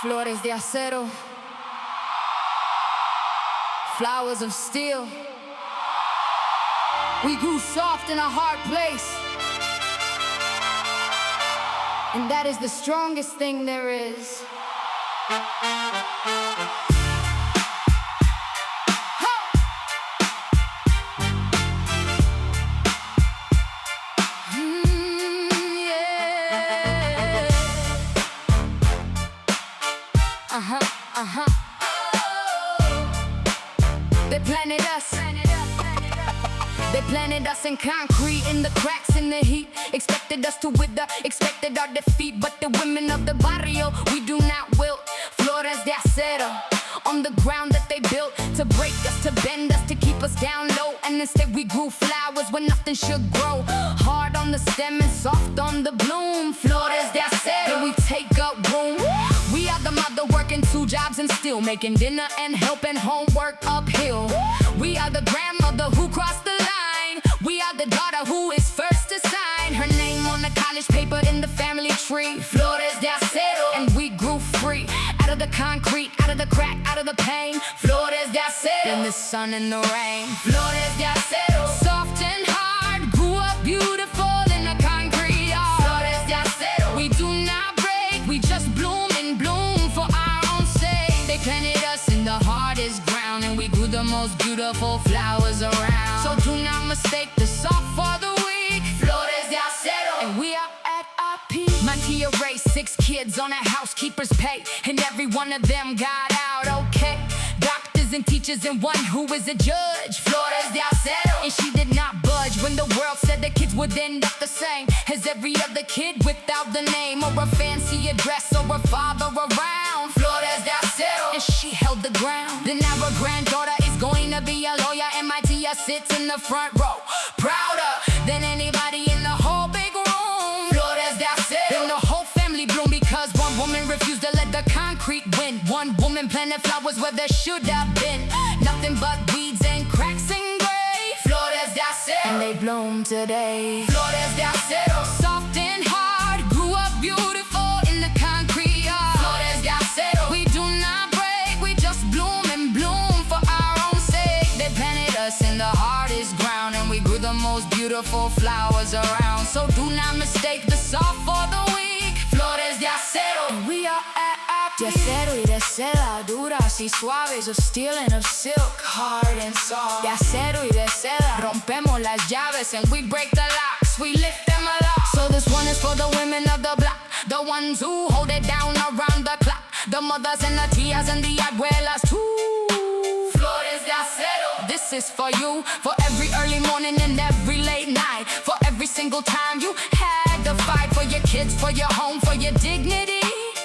Flores de Acero, flowers of steel. We grew soft in a hard place, and that is the strongest thing there is. They planted us in concrete, in the cracks, in the heat. Expected us to wither, expected our defeat. But the women of the barrio, we do not wilt. Flores de Acero, on the ground that they built to break us, to bend us, to keep us down low. And instead we grew flowers where nothing should grow. Hard on the stem and soft on the bloom. Flores de Acero, we take up room. We are the mother working 2 jobs and still making dinner and helping homework uphill. We are the grandmother who crossed the line. We are the daughter who is first to sign her name on the college paper in the family tree. Flores de Acero, and we grew free. Out of the concrete, out of the crack, out of the pain. Flores de Acero, in the sun and the rain. Flores de Acero, soft and hard, grew up beautiful in the concrete yard. Flores de Acero, we do not break, we just bloom and bloom for our own sake. They planted us in the hardest ground, and we grew the most beautiful flowers around. So do not mistake the soft for the weak. Flores de Acero, and we are at our peak. My tia raised 6 kids on a housekeeper's pay, and every one of them got out okay. Doctors and teachers and one who is a judge. Flores de Acero, and she did not budge when the world said the kids would end up the same as every other kid without the name or a fancy address or a father around. Flores de Acero, and she held the ground. Then now her granddaughter is going to be a lawyer, and my tia sits in the front row, prouder than anybody in the whole big room. Flores de Acero, then the whole family bloomed because one woman refused to let the concrete win. One woman planted flowers where there should have been nothing but weeds and cracks and gray. Flores de Acero, and they bloom today. Flores de Acero, soft and hard, grew up beautiful in the concrete yard. Flores de Acero, we do not break, we just bloom and bloom for our own sake. They planted us in the hardest ground, and we grew the most beautiful flowers around. So do not mistake the soft for the weak. Flores de Acero, and we are at our peak. De acero y de seda, duras y suaves, of steel and of silk, hard and soft. De acero y de seda, rompemos las llaves and we break the locks, we lift them aloft. So this one is for the women of the block, the ones who hold it down around the clock, the mothers and the tias and the abuelas too. Flores de Acero, this is for you, for every early morning and every late night, for every single time you had to fight for your kids, for your home, for your dignity.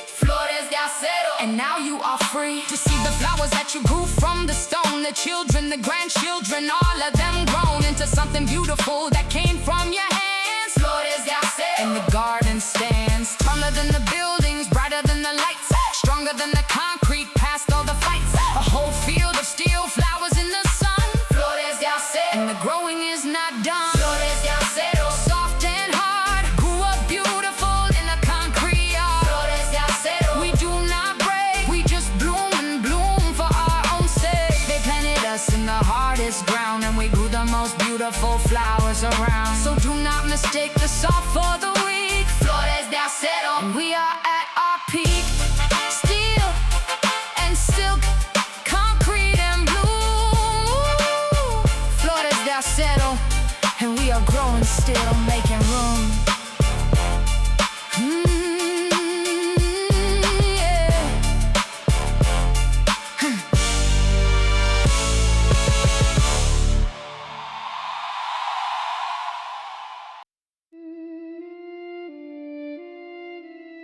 Flores de Acero, and now you are free to see the flowers that you grew from the stone. The children, the grandchildren, all of them grown into something beautiful that came from your hands. Flores de Acero, and the garden stands taller than the buildings, brighter than the lights, stronger than the concrete, past all the fights. A whole field of steel, flowers in the sun. Flores de Acero, and the growing is not done. Flores de Acero, soft and hard, grew up beautiful in the concrete yard. Flores de Acero, we do not break, we just bloom and bloom for our own sake. They planted us in the hardest ground, and we grew the most beautiful flowers around. So do not mistake the soft for the weak. Flores de Acero, and we are at our peak. Steel and silk, concrete and blue. Flores de Acero, and we are growing still, making room. Yeah.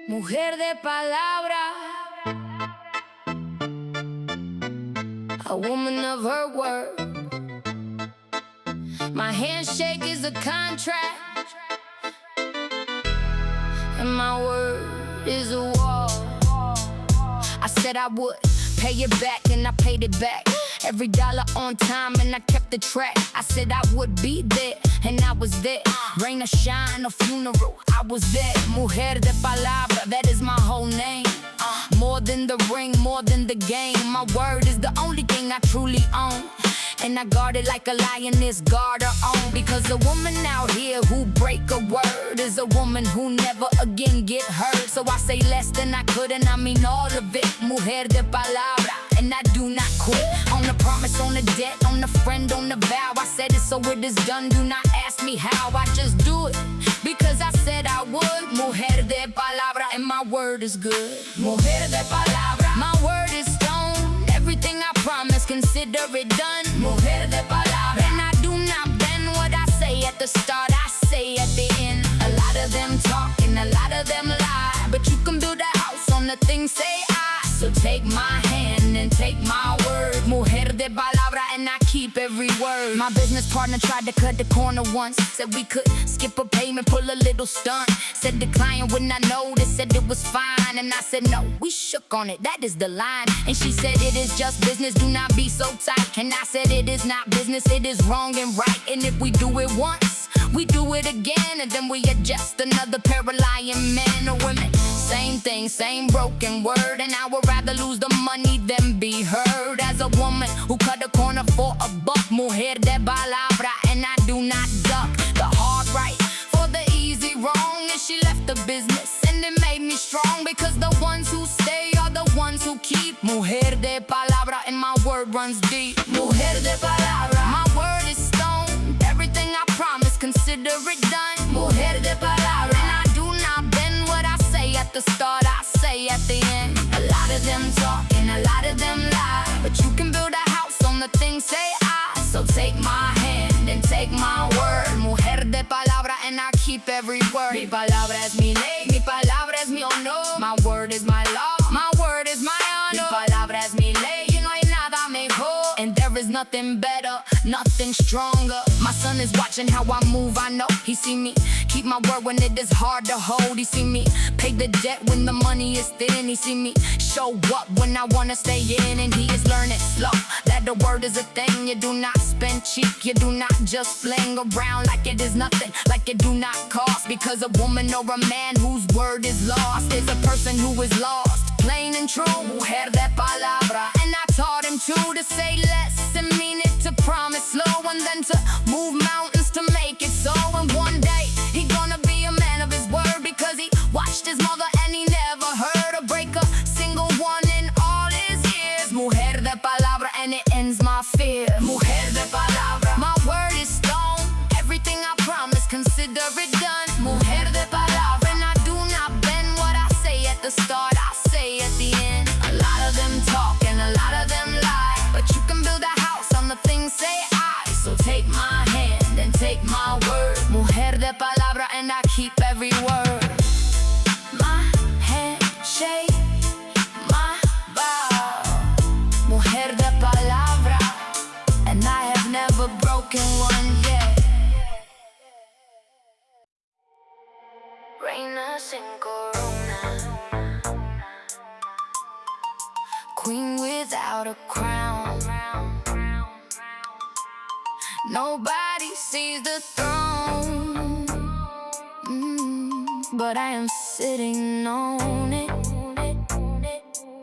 Mujer de Palabra, a woman of her word. My handshake is a contract, and my word is a wall. I said I would pay it back, and I paid it back. Every dollar on time, and I kept the track. I said I would be there, and I was there. Rain or shine or funeral, I was there. Mujer de Palabra, that is my whole name. More than and I guard it like a lioness guard her own. Because a woman out here who break a word is a woman who never again get hurt. So I say less than I could and I mean all of it. Mujer de Palabra, and I do not quit. On the promise, on the debt, on the friend, on the vow. I said it so it is done, do not ask me how. I just do it because I said I would. Mujer de Palabra, and my word is good. Mujer de Palabra, my word is stone. Everything I promise, consider it done. Mujer de Palabra, and I do not bend what I say at the start, I say at the end. A lot of them talk and a lot of them lie, but you can build a house on the things say I. So take my hand and take my word. Mujer de Palabra, and I keep every word. My business partner tried to cut the corner once. Said we could skip a payment, pull a little stunt. Said the client when I noticed, said it was fine. And I said no, we shook on it, that is the line. And she said it is just business, do not be so tight. And I said it is not business, it is wrong and right. And if we do it once, we do it again. And then we adjust another pair of lying men or women. Same thing, same broken word. And I would rather lose the money than be heard. As a woman who cut a corner for a buck. Mujer de Palabra, and I do not duck the hard right for the easy wrong. And she left the business and it made me strong. Because the ones who stay are the ones who keep. Mujer de Palabra, and my word runs deep. Mujer de Palabra, my word is stone. Everything I promise, consider it done. Mujer de Palabra, and I do not bend what I say at the start, I say at the end. A lot of them talk and a lot of them lie, but you can build a house on the things say I. So take my hand and take my word. Mujer de Palabra, and I keep every word. Mi palabra es mi ley, mi palabra es mi honor. My word is my law, my word is my honor. Mi palabra es mi ley, y no hay nada mejor. And there is nothing better, nothing stronger. My son is watching how I move, I know. He see me keep my word when it is hard to hold. He see me pay the debt when the money is thin. He see me show up when I wanna stay in. And he is learning slow that the word is a thing. You do not spend cheap, you do not just fling around like it is nothing, like it do not cost. Because a woman or a man whose word is lost is a person who is lost, plain and true. Mujer de Palabra, and I taught him to say less and mean it, to promise slow, and then to move mountains to make it so. And one day he gonna be a man of his word, because he watched his mother and he never heard her break a single one in all his years. Mujer de Palabra, and it ends my fear. Mujer de Palabra, my word is stone. Everything I promise, consider it done. Mujer de Palabra, and I do not bend what I say at the start, I say at the end. A lot of them talk and a lot of them lie, but you can build a house on the things say I. So take my hand and take my word. Mujer de Palabra, and I keep every word. My handshake, my vow. Mujer de Palabra, and I have never broken one yet. Reina sin corona, queen without a crown. Nobody sees the throne, but I am sitting on it.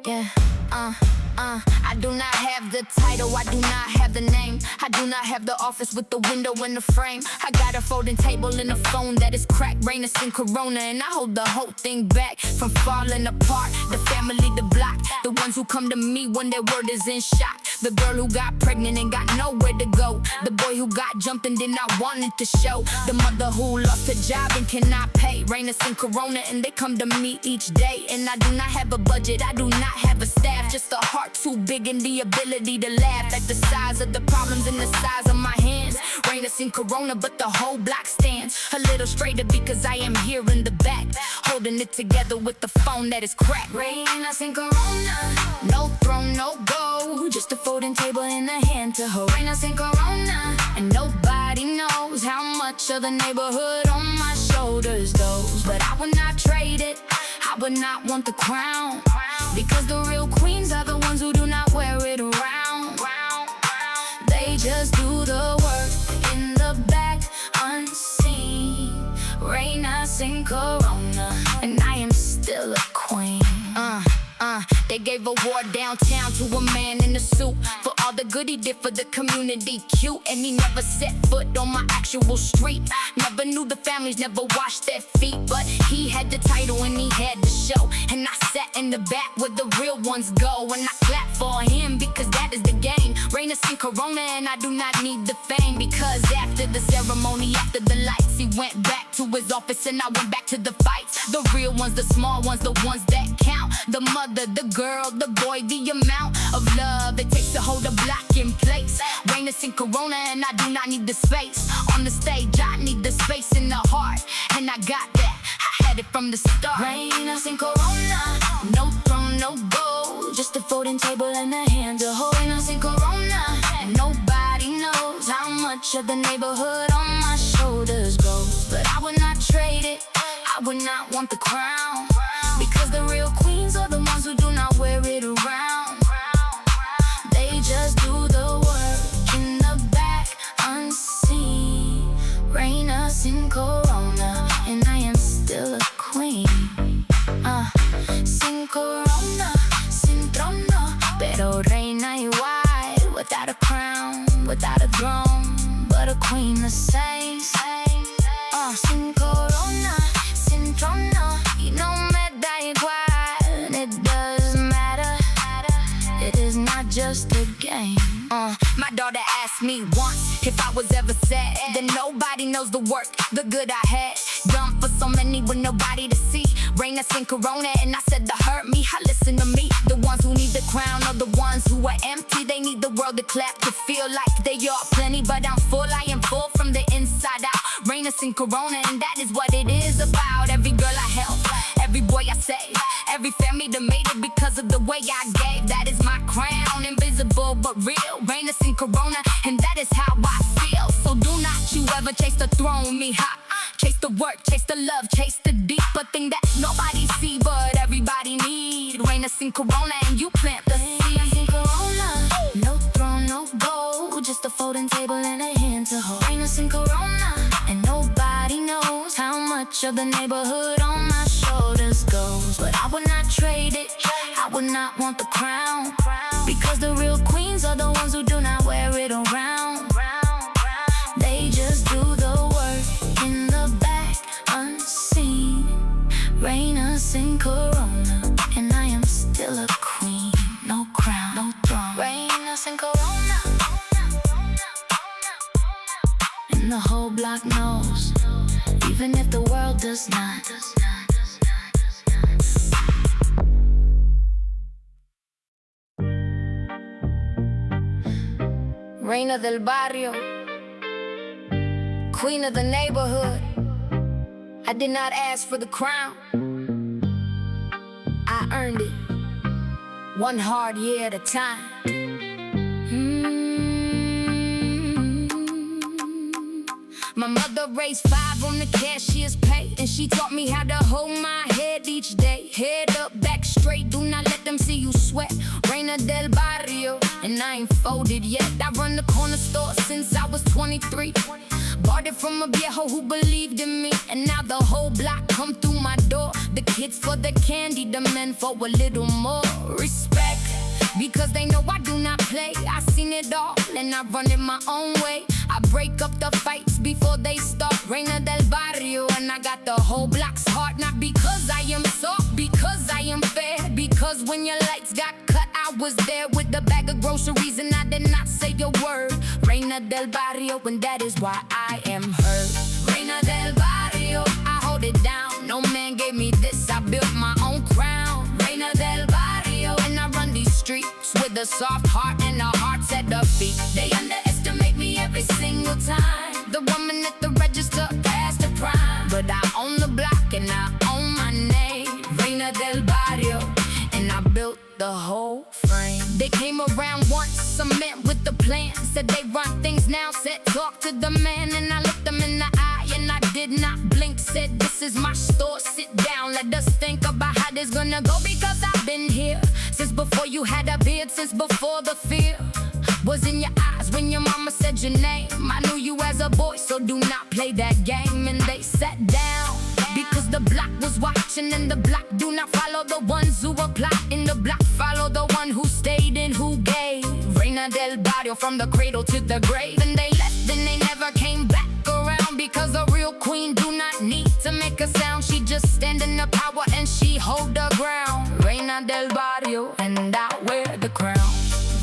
Yeah, I do not have the title, I do not have the name. I do not have the office with the window and the frame. I got a folding table and a phone that is cracked. Reina sin corona, and I hold the whole thing back from falling apart. The family, the block, the ones who come to me when their word is in shock. The girl who got pregnant and got nowhere to go. The boy who got jumped and did not want it to show. The mother who lost her job and cannot pay. Reina sin corona, and they come to me each day. And I do not have a budget, I do not have a staff. Just a heart too big and the ability to laugh at the size of the problems and the size of my hands. Reina sin corona, but the whole block stands a little straighter because I am here in the back, holding it together with the phone that is cracked. Reina sin corona, no throne, no gold, just a folding table in a hand to hold. Reina sin corona, and nobody knows how much of the neighborhood on my shoulders goes. But I would not trade it, I would not want the crown, because the real queens are the ones who do not wear it around. They just do the work in the back unseen. Reina sin corona, and I am still a queen. They gave award downtown to a man in a suit for all the good he did for the community. Cute, and he never set foot on my actual street. Never knew the families, never washed their feet. But he had the title and he had the show. And I sat in the back where the real ones go. And I clapped for him because that is the game. Reina sin corona and I do not need the fame. Because after the ceremony, after the lights, he went back to his office and I went back to the fights. The real ones, the small ones, the ones that count. The mother, the girl, the boy, the amount of love it takes to hold a block in place. Reina sin corona and I do not need the space. On the stage, I need the space in the heart. And I got that, I had it from the start. Reina sin corona, no throne, no gold. Just a folding table and a hand to hold. Reina sin corona, and nobody knows how much of the neighborhood on my shoulders goes. But I would not trade it, I would not want the crown. Because the real queens are the ones who do not wear it around. They just do the work in the back, unseen. Reina sin corona, and I am still a queen. Sin corona, sin trono, pero reina igual. Without a crown, without a throne, but a queen the same. Sin corona, sin trono, y no me da igual. It does matter, it is not just a game. My daughter asked me once if I was ever sad. Then nobody knows the work, the good I had done for so many with nobody to see. Reina sin corona and I said to her, Mija, listen to me. The ones who need the crown are the ones who are empty. They need the world to clap to feel like they are plenty. But I'm full, I am full from the inside out. Reina sin corona and that is what it is about. Every girl I help, every boy I save, every family that made it because of the way I gave. That is my crown, invisible but real. Reina sin corona and that is how I feel. So do not you ever chase the throne, Mija. Chase the work, chase the love, chase the deeper thing that nobody see but everybody need. Reina sin corona and you plant the seed. Reina sin corona, no throne, no gold. Just a folding table and a hand to hold. Reina sin corona, and nobody knows how much of the neighborhood on my shoulders goes. But I would not trade it, I would not want the crown. Because the real queens are the ones who do not wear it around. They just do the work in the back, unseen. Reina sin corona, and I am still a queen. No crown, no throne. Reina sin corona, and the whole block knows, even if the world does not. Reina del Barrio, queen of the neighborhood. I did not ask for the crown, I earned it, one hard year at a time. My mother raised 5 on the cashier's pay, and she taught me how to hold my head each day. Head up, back straight, do not let them see you sweat. Reina del Barrio, and I ain't folded yet. I run the corner store since I was 23. Bought it from a viejo who believed in me, and now the whole block come through my door. The kids for the candy, the men for a little more respect. Because they know I do not play. I seen it all and I run it my own way. I break up the fights before they start. Reina del Barrio, and I got the whole block's heart. Not because I am soft, because I am fair. Because when your lights got cut, I was there with the bag of groceries and I did not say a word. Reina del Barrio, and that is why I am heard. Reina del Barrio, I hold it down. No man gave me this, I built my own crown. Reina del Barrio, and I run these streets with a soft heart and a heart at the feet. They underestimate me every single time. The woman at the register past the prime, but I own the block and I own my name. Reina del Barrio, and I built the whole frame. They came around once, cement with the plan. Said they run things now, said talk to the man. And I looked them in the eye and I did not blink. Said this is my store, sit down, let us think about how this gonna go. Because I've been here since before you had a beard, since before the fear was in your eyes when your mama said your name. I knew you as a boy, so do not play that game. And they sat down because the block was watching, and the block do not follow the ones who are plotting. The block from the cradle to the grave. And they left and they never came back around, because a real queen do not need to make a sound. She just stand in the power and she hold the ground. Reina del Barrio, and I wear the crown.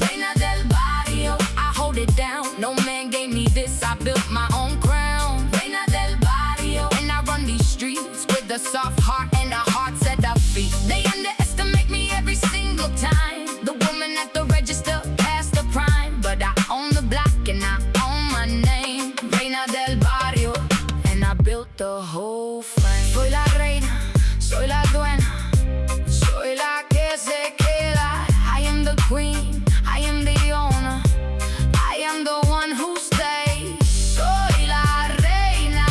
Reina del Barrio, I hold it down. No man gave me this, I built my own crown. Reina del Barrio, and I run these streets with a soft heart and a heart at our feet. They underestimate me every single time. The woman at the register past the prime, but I own the block and I own my name. Reina del Barrio, and I built the whole frame. Soy la reina, soy la dueña, soy la que se queda. I am the queen, I am the owner, I am the one who stays. Soy la reina,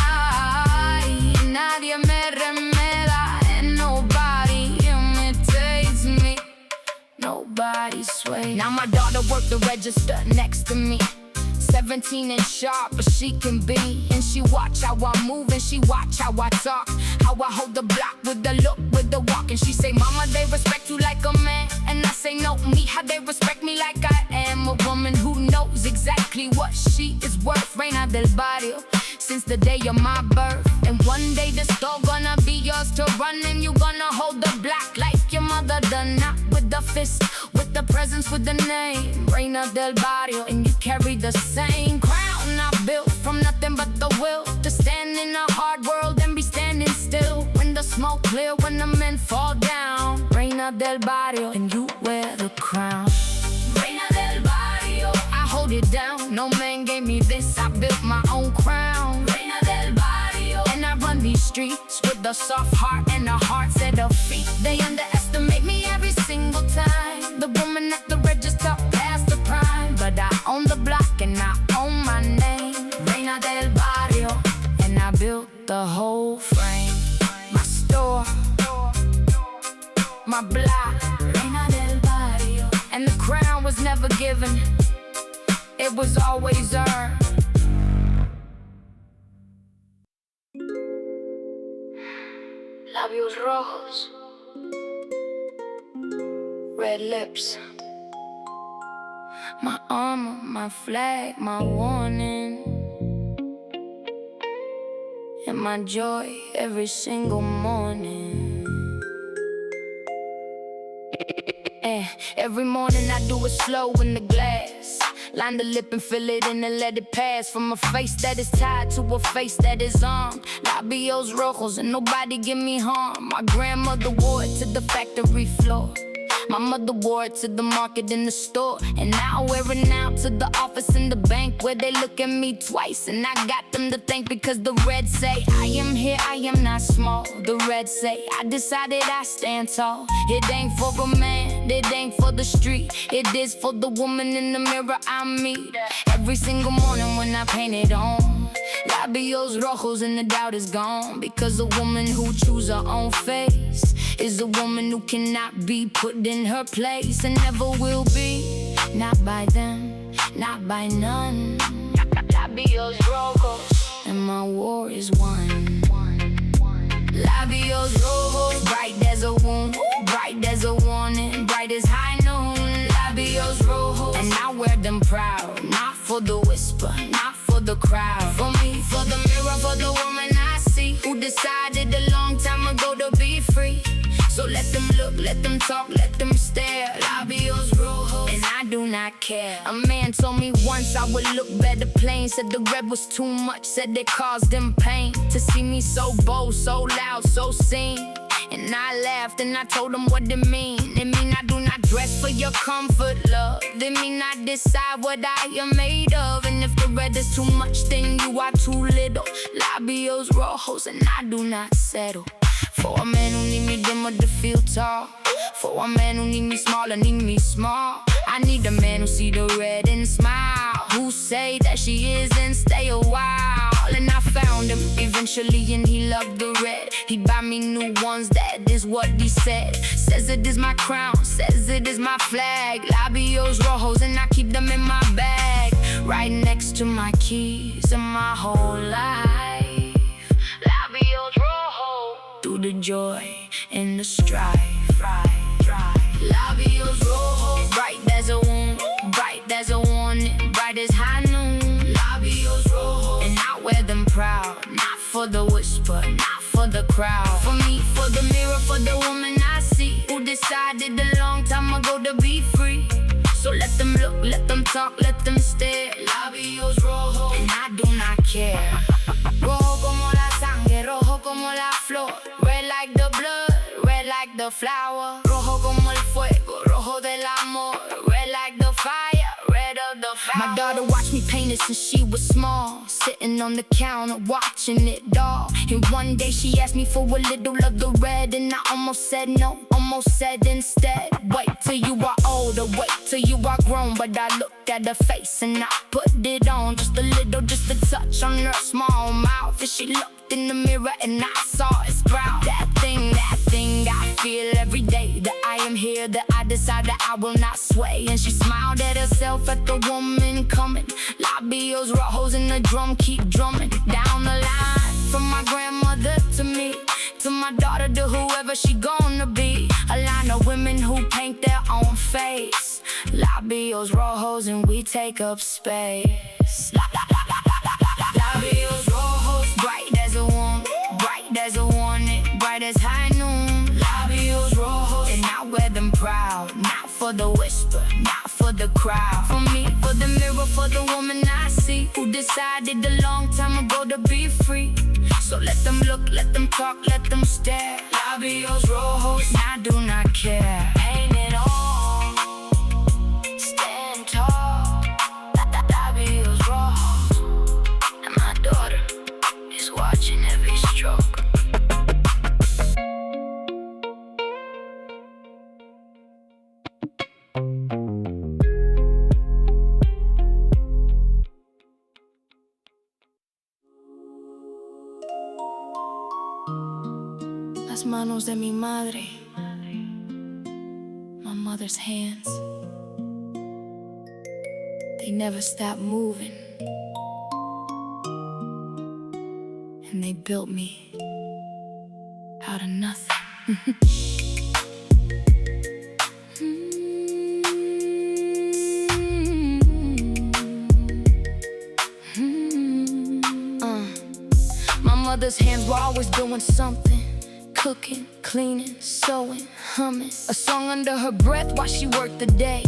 y nadie me remeda, and nobody imitates me, nobody sways. Now my daughter worked the register next to me, 17 and sharp as she can be. And she watch how I move and she watch how I talk, how I hold the block with the look, with the walk. And she say, mama, they respect you like a man. And I say, no, Mija, they respect me like I am a woman who knows exactly what she is worth. Reina del Barrio, since the day of my birth. And one day the store gonna be yours to run, and you gonna hold the block like your mother done. Not with the fist, with the presence, with the name Reina del Barrio. And you carry the same crown I built from nothing but the will to stand in a hard world and be standing still. When the smoke clear, when the men fall down, Reina del Barrio, and you wear the crown. Reina del Barrio, I hold it down. No man gave me this, I built my own crown. Reina del Barrio, and I run these streets with a soft heart and a heart at her feet. They underestimate me every single time. The woman at the register past the prime, but I own the block and I own my name. Reina del Barrio, and I built the whole frame. My store, my block, Reina del Barrio. And the crown was never given, it was always earned. Labios Rojos, red lips, my armor, my flag, my warning, and my joy every single morning. Every morning I do it slow in the glass, line the lip and fill it in and let it pass. From a face that is tied to a face that is armed. Labios Rojos, and nobody give me harm. My grandmother wore it to the factory floor, my mother wore it to the market in the store, and I wear it now to the office in the bank, where they look at me twice. And I got them to thank, because the red say I am here, I am not small. The red say I decided I stand tall. It ain't for a man, it ain't for the street, it is for the woman in the mirror I meet every single morning when I paint it on. Labios Rojos, and the doubt is gone, because a woman who choose her own face is a woman who cannot be put in her place, and never will be. Not by them, not by none. Labios Rojos, and my war is won. Labios Rojos, bright as a wound, bright as a warning, bright as high noon. Labios Rojos, and I wear them proud, not for the whisper, not for the crowd. For me, for the mirror, for the woman I see, who decided a long time ago to be free. So let them look, let them talk, let them stare. Labios Rojos, and I do not care. A man told me once I would look better plain, said the red was too much, said it caused them pain. To see me so bold, so loud, so seen. And I laughed and I told him what it mean. It mean I do not dress for your comfort, love. It mean I decide what I am made of. And if the red is too much, then you are too little. Labios Rojos, and I do not settle for a man who need me dimmer to feel tall, for a man who need me small and need me small. I need a man who see the red and smile, who say that she is and stay a while. And I found him eventually, and he loved the red. He'd buy me new ones, that is what he said. Says it is my crown, says it is my flag. Labios Rojos, and I keep them in my bag, right next to my keys and my whole life. Labios Rojos, through the joy and the strife. Labios Rojos, bright as a wound, bright as a warning, bright talk, let them stare. Labios rojos, and I do not care. Rojo como la sangre, rojo como la flor. Red like the blood, red like the flower. Rojo como el fuego, rojo del amor. Red like the fire, red of the fire. My daughter watched me paint it since she was small, sitting on the counter watching it all. And one day she asked me for a little of the red, and I almost said no, almost said instead, wait till you are older, wait till you are grown. But I looked at her face and I put it on, just a little, just a touch on her small mouth. And she looked in the mirror and I saw it sprout. That thing I feel every day, that I am here, that I decide that I will not sway. And she smiled at herself, at the woman coming. Labios rojos and the drum keep drumming down the line, from my grandmother to me, to my daughter, to whoever she gonna be. A line of women who paint their own face. Labios rojos and we take up space. Labios rojos, bright as a woman, bright as a warning, bright as high noon. Labios rojos, and I wear them proud, not for the whisper, not for the crowd. For me, for the mirror, for the woman I see, who decided a long time ago to be free. So let them look, let them talk, let them stare. Labios rojos, I do not care. Paint it on, stand tall. Labios rojos, and my daughter is watching every stroke. Las manos de mi madre, my mother's hands, they never stop moving, and they built me out of nothing. My mother's hands were always doing something. Cooking, cleaning, sewing, humming a song under her breath while she worked the day.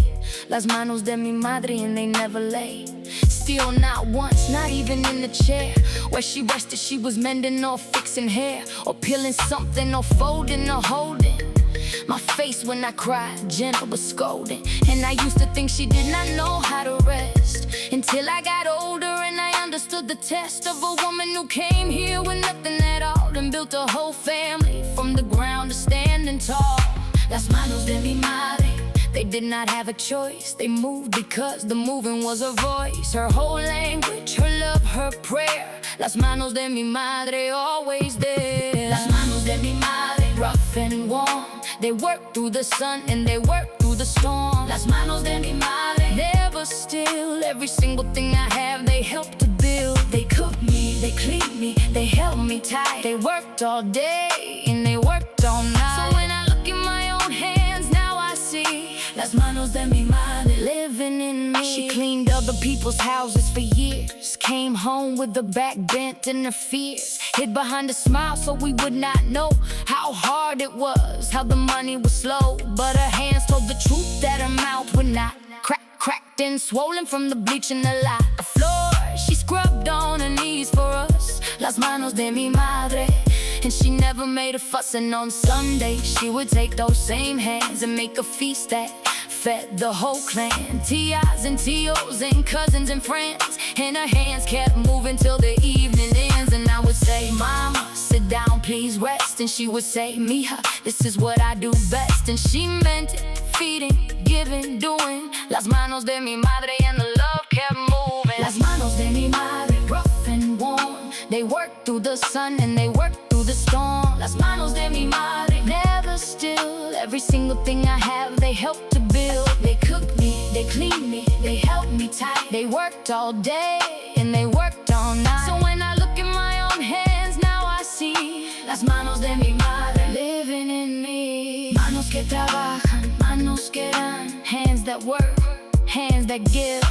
Las manos de mi madre, and they never lay still, not once, not even in the chair where she rested. She was mending or fixing hair, or peeling something, or folding, or holding my face when I cried, gentle but scolding. And I used to think she did not know how to rest, until I got older and I understood the test of a woman who came here with nothing at all and built a whole family from the ground to standing tall. Las manos de mi madre, they did not have a choice. They moved because the moving was her voice, her whole language, her love, her prayer. Las manos de mi madre, always there. Las manos de mi madre, rough and warm, they work through the sun and they work through the storm. Las manos de mi madre, never still. Every single thing I have, they help to build. They cook me, they clean me, they held me tight. They worked all day and they worked all night. So when I look in my own hands, now I see las manos de mi madre living in me. She cleaned other people's houses for years, came home with her back bent and her fears hid behind a smile so we would not know how hard it was, how the money was slow. But her hands told the truth that her mouth would not. Cracked and swollen from the bleach in the lot. The floor she scrubbed on her knees for us, las manos de mi madre. And she never made a fuss, and on Sunday she would take those same hands and make a feast that fed the whole clan. T.I.s and T.O.s and cousins and friends, and her hands kept moving till the evening ends. And I would say, Mama, sit down, please rest. And she would say, Mija, this is what I do best. And she meant it, feeding, giving, doing. Las manos de mi madre, and the love kept moving. Las manos de mi madre, rough and warm, they worked through the sun and they worked through the storm. Las manos de mi madre, never still. Every single thing I have, they helped to build. They cooked me, they cleaned me, they held me tight. They worked all day and they worked all night. So when I look in my own hands, now I see las manos de mi madre living in me. Manos que trabajan, manos que dan, hands that work, hands that give.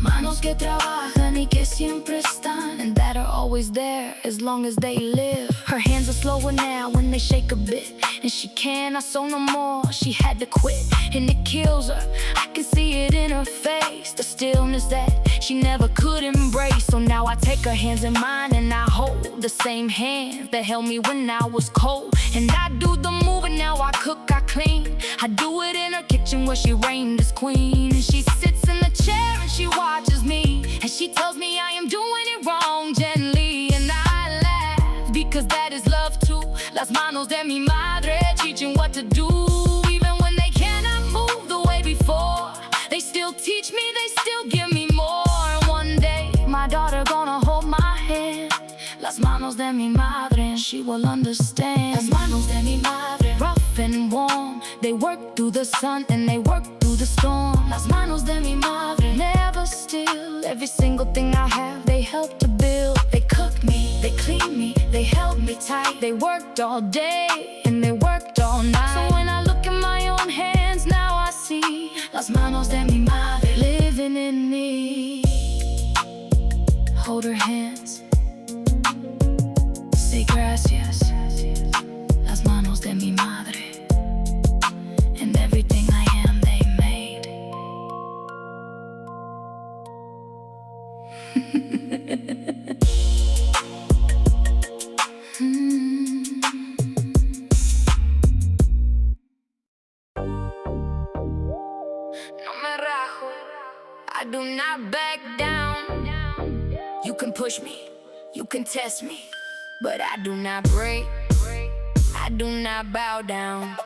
Manos que trabajan y que siempre están, and that are always there as long as they live. Her hands are slower now when they shake a bit, and she cannot sew no more, she had to quit. And it kills her, I can see it in her face, the stillness that she never could embrace. So now I take her hands in mine and I hold the same hands that held me when I was cold. And I do the move and now I cook, I clean. I do it in her kitchen where she reigned as queen. And she sits in the chair and she watches me, and she tells me I am doing it wrong gently. And I laugh because that is love too. Las manos de mi madre teaching what to do. Even when they cannot move the way before, they still teach me, they still give me more. And one day my daughter gonna hold my hand. Las manos de mi madre, and she will understand. Las manos de mi madre, rough and warm, they work through the sun and they work through the storm. Las manos de mi madre, never still. Every single thing I have, they help to build. They cook me, they clean me, they held me tight. They worked all day and they worked all night. So when I look in my own hands, now I see las manos de mi madre living in me. Hold her hands, say gracias, las manos de mi madre, and everything I am they made. No me rajo, I do not back down. You can push me, you can test me, but I do not break, I do not bow down.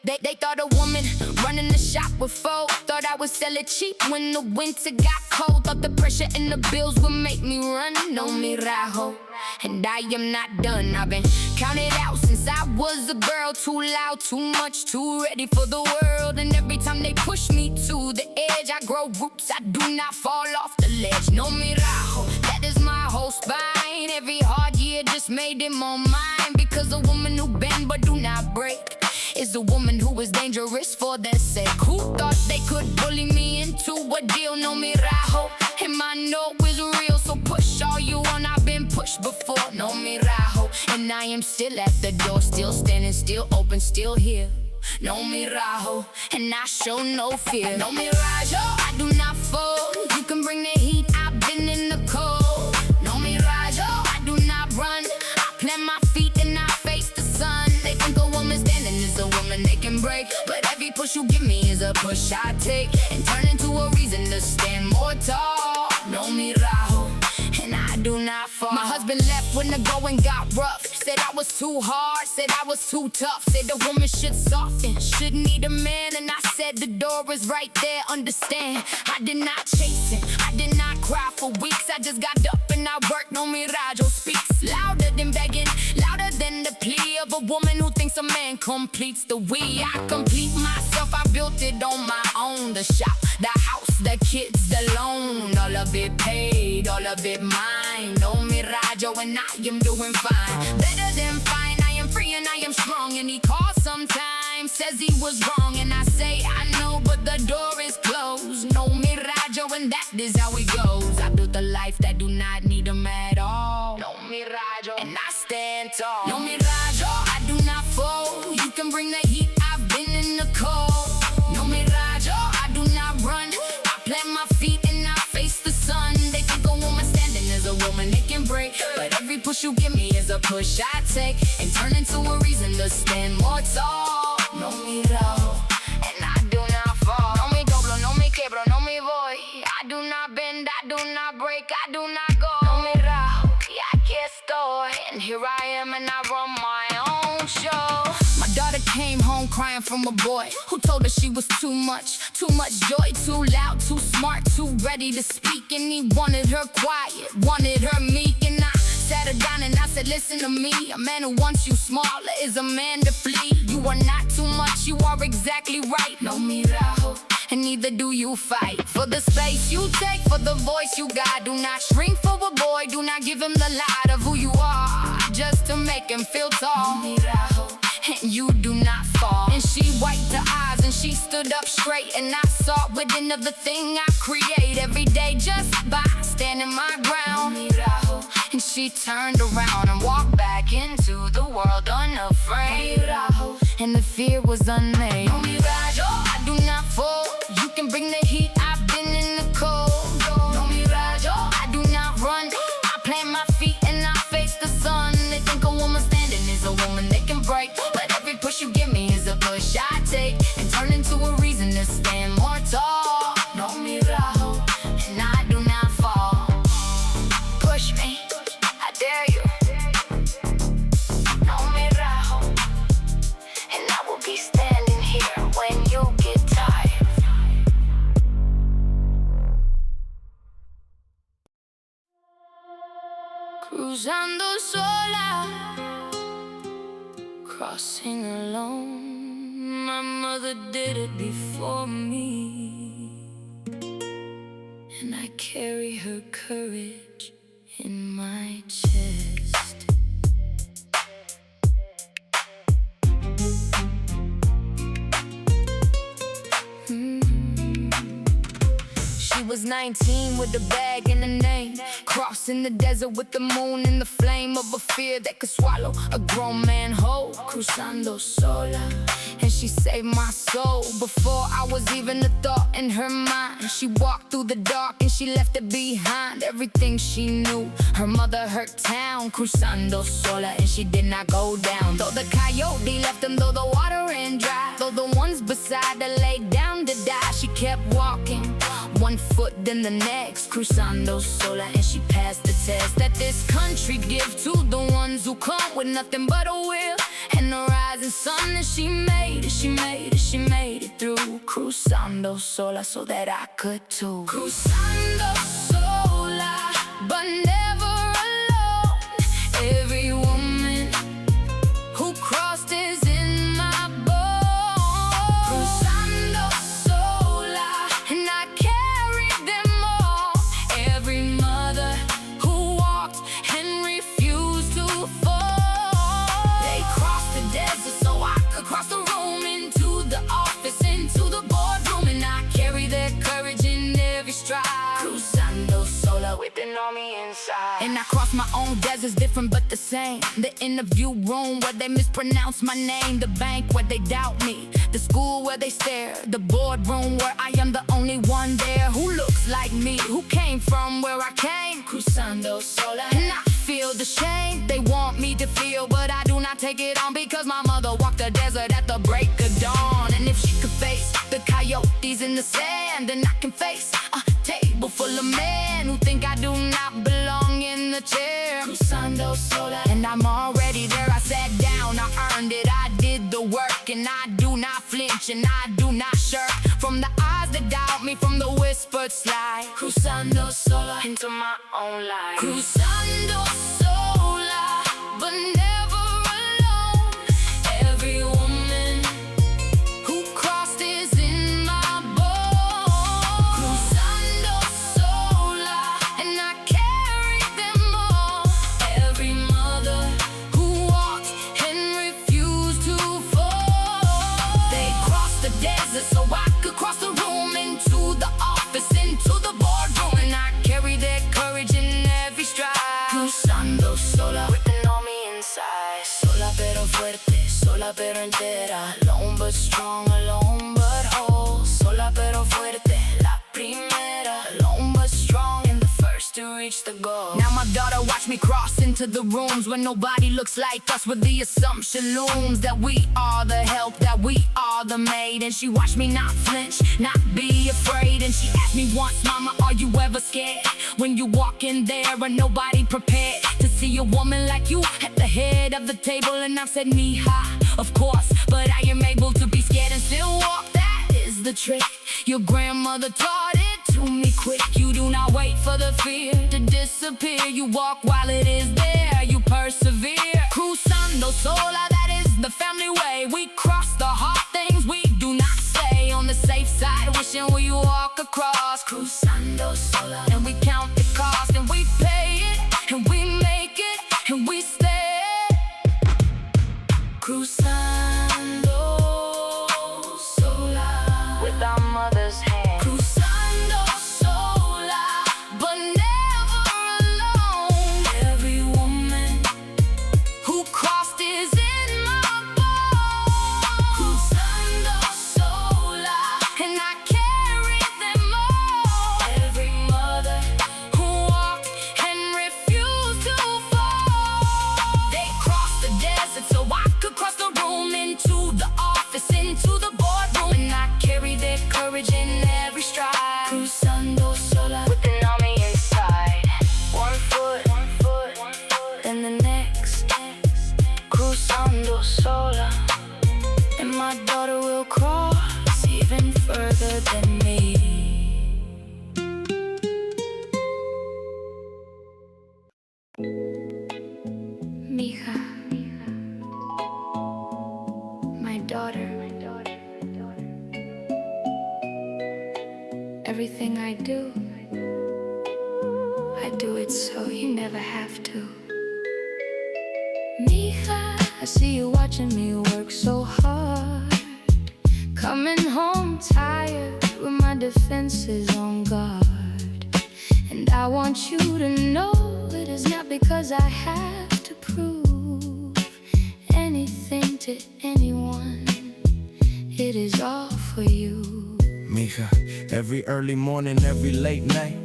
They thought a woman running the shop with foes, thought I would sell it cheap when the winter got cold. Thought the pressure and the bills would make me run. No me rajo, and I am not done. I've been counted out since I was a girl. Too loud, too much, too ready for the world. And every time they push me to the edge, I grow roots, I do not fall off the ledge. No me rajo, that is my whole spine. Every hard year just made it more mine. Because a woman who bend but do not break is a woman who is dangerous for their sake. Who thought they could bully me into a deal? No me rajo, and my no is real. So push all you want, I've been pushed before. No me rajo, and I am still at the door, still standing, still open, still here. No me rajo, and I show no fear. No me rajo, I do not fold. You can bring the heat, I've been in the cold. No me rajo, I do not run. I plant my feet and I face the sun. They think a woman standing is a woman they can break, but every push you give me is a push I take and turn into a reason to stand more tall. No me rajo, and I do not fall. My husband left when the going got rough. Said I was too hard, said I was too tough. Said the woman should soften, should need a man. And I said the door is right there, understand. I did not chase it, I did not cry for weeks. I just got up and I worked. No me rajo speaks louder than begging, louder than the plea of a woman who thinks a man completes the we. I complete myself, I built it on my own. The shop, the house, the kids, the loan. All of it paid, all of it mine. No me rajo, and I am doing fine. Better than fine, I am free and I am strong. And he calls sometimes, says he was wrong. And I say I know, but the door is closed. No me rajo, and that is how it goes. I built a life that do not need him at all. No me rajo, and I stand tall. No me rajo, I do not fold. You can bring the heat, I've been in the cold. No me rajo, I do not run. I plant my feet and I face the sun. They think a woman standing is a woman they can break, but every push you give me is a push I take and turn into a reason to stand more tall. No me rajo, and I do not fall. No me doblo, no me quebro, no me voy. I do not bend, I do not break, I do not go. No me rajo, y aquí estoy, and here I am and I run my own show. My daughter came home crying from a boy who told her she was too much joy, too loud, too smart, too ready to speak. And he wanted her quiet, wanted her meek. And I sat her down and I said, listen to me. A man who wants you smaller is a man to flee. You are not too much, you are exactly right. No me rajo, and neither do you fight for the space you take, for the voice you got. Do not shrink for a boy, do not give him the light of who you are, just to make him feel tall. No me rajo, and you do not fall. And she wiped her eyes and she stood stood up straight and I saw within of the thing I create every day just by standing my ground. Me Rajo. And she turned around and walked back into the world unafraid. Me Rajo. And the fear was unmade. Me Rajo, I do not fold. You can bring the heat, I've been in the cold. No me Rajo, I do not run. I plant my feet and I face the sun. They think a woman standing is a woman they can break, but every push you give me is a push I take and turn into a reason to stand more tall. No me Rajo, and I do not fall. Push me, I dare you. No me Rajo, and I will be standing here when you get tired. Cruzando sola, crossing alone. My mother did it before me, and I carry her courage in my chest. She was 19 with a bag and a name, crossing the desert with the moon and the flame of a fear that could swallow a grown man whole. Cruzando sola, and she saved my soul before I was even a thought in her mind. She walked through the dark and she left it behind. Everything she knew, her mother, her town. Cruzando sola, and she did not go down. Though the coyote left them, though the water ran dry, though the ones beside her laid down to die, she kept walking, one foot then the next. Cruzando sola, and she passed the test that this country give to the ones who come with nothing but a will and the rising sun. And she made it, she made it, she made it through. Cruzando sola so that I could too. Cruzando sola, but never alone. Every woman who crossed is in my bones. Cruzando sola, and I carry them all. Every mother who walked and refused to fall. They crossed the desert so I could cross the room, into the office, into the boardroom, and I carry their courage in every stride. Cruzando sola, whipping on me inside. And I cross my own deserts, different but the same. The interview room where they mispronounce my name, the bank where they doubt me, the school where they stare, the boardroom where I am the only one there who looks like me, who came from where I came. Cruzando sola, and I feel the shame they want me to feel, but I do not take it on because my mother walked the desert at the break of dawn. And if she could face the coyotes in the sand, then I can face a table full of men who think I do not belong in the chair. Cruzando sola, and I'm already there. I sat down, I earned it, I did the work, and I do not flinch and I do not shirk from the eyes that doubt me, from the whispered slide. Cruzando sola into my own life. Cruzando sola, but never alone. Every woman who crossed is in my bones. Cruzando sola, and I carry them all. Every mother who walked and refused to fall. They crossed the desert so I could cross the room, into the office, into the boardroom, and I carry their courage in every stride. Cruzando sola, whipping on me inside. Sola pero fuerte, sola pero entera. Alone but strong, alone but whole. Sola pero fuerte, la primera. Alone but strong, and the first to reach the goal. Now my daughter watch me cross into the rooms where nobody looks like us, where the assumption looms that we are the help, that we are the maid. And she watched me not flinch, not be afraid. And she asked me once, mama, are you ever scared when you walk in there and nobody prepared to see a woman like you at the head of the table? And I said, Mija, of course, but I am able to be scared and still walk. That is the trick. Your grandmother taught it to me quick. You do not wait for the fear to disappear. You walk while it is there, you persevere. Cruzando sola, that is the family way. We cross the hard things we do not say, on the safe side, wishing we walk across. Cruzando sola, and we count the cost, and we pay it, and we make it, and we stay. Cruzando sola. Everything I do it so you never have to. Mija, I see you watching me work so hard, coming home tired with my defenses on guard. And I want you to know it is not because I have to prove anything to anyone. It is all for you. Mija, every early morning, every late night,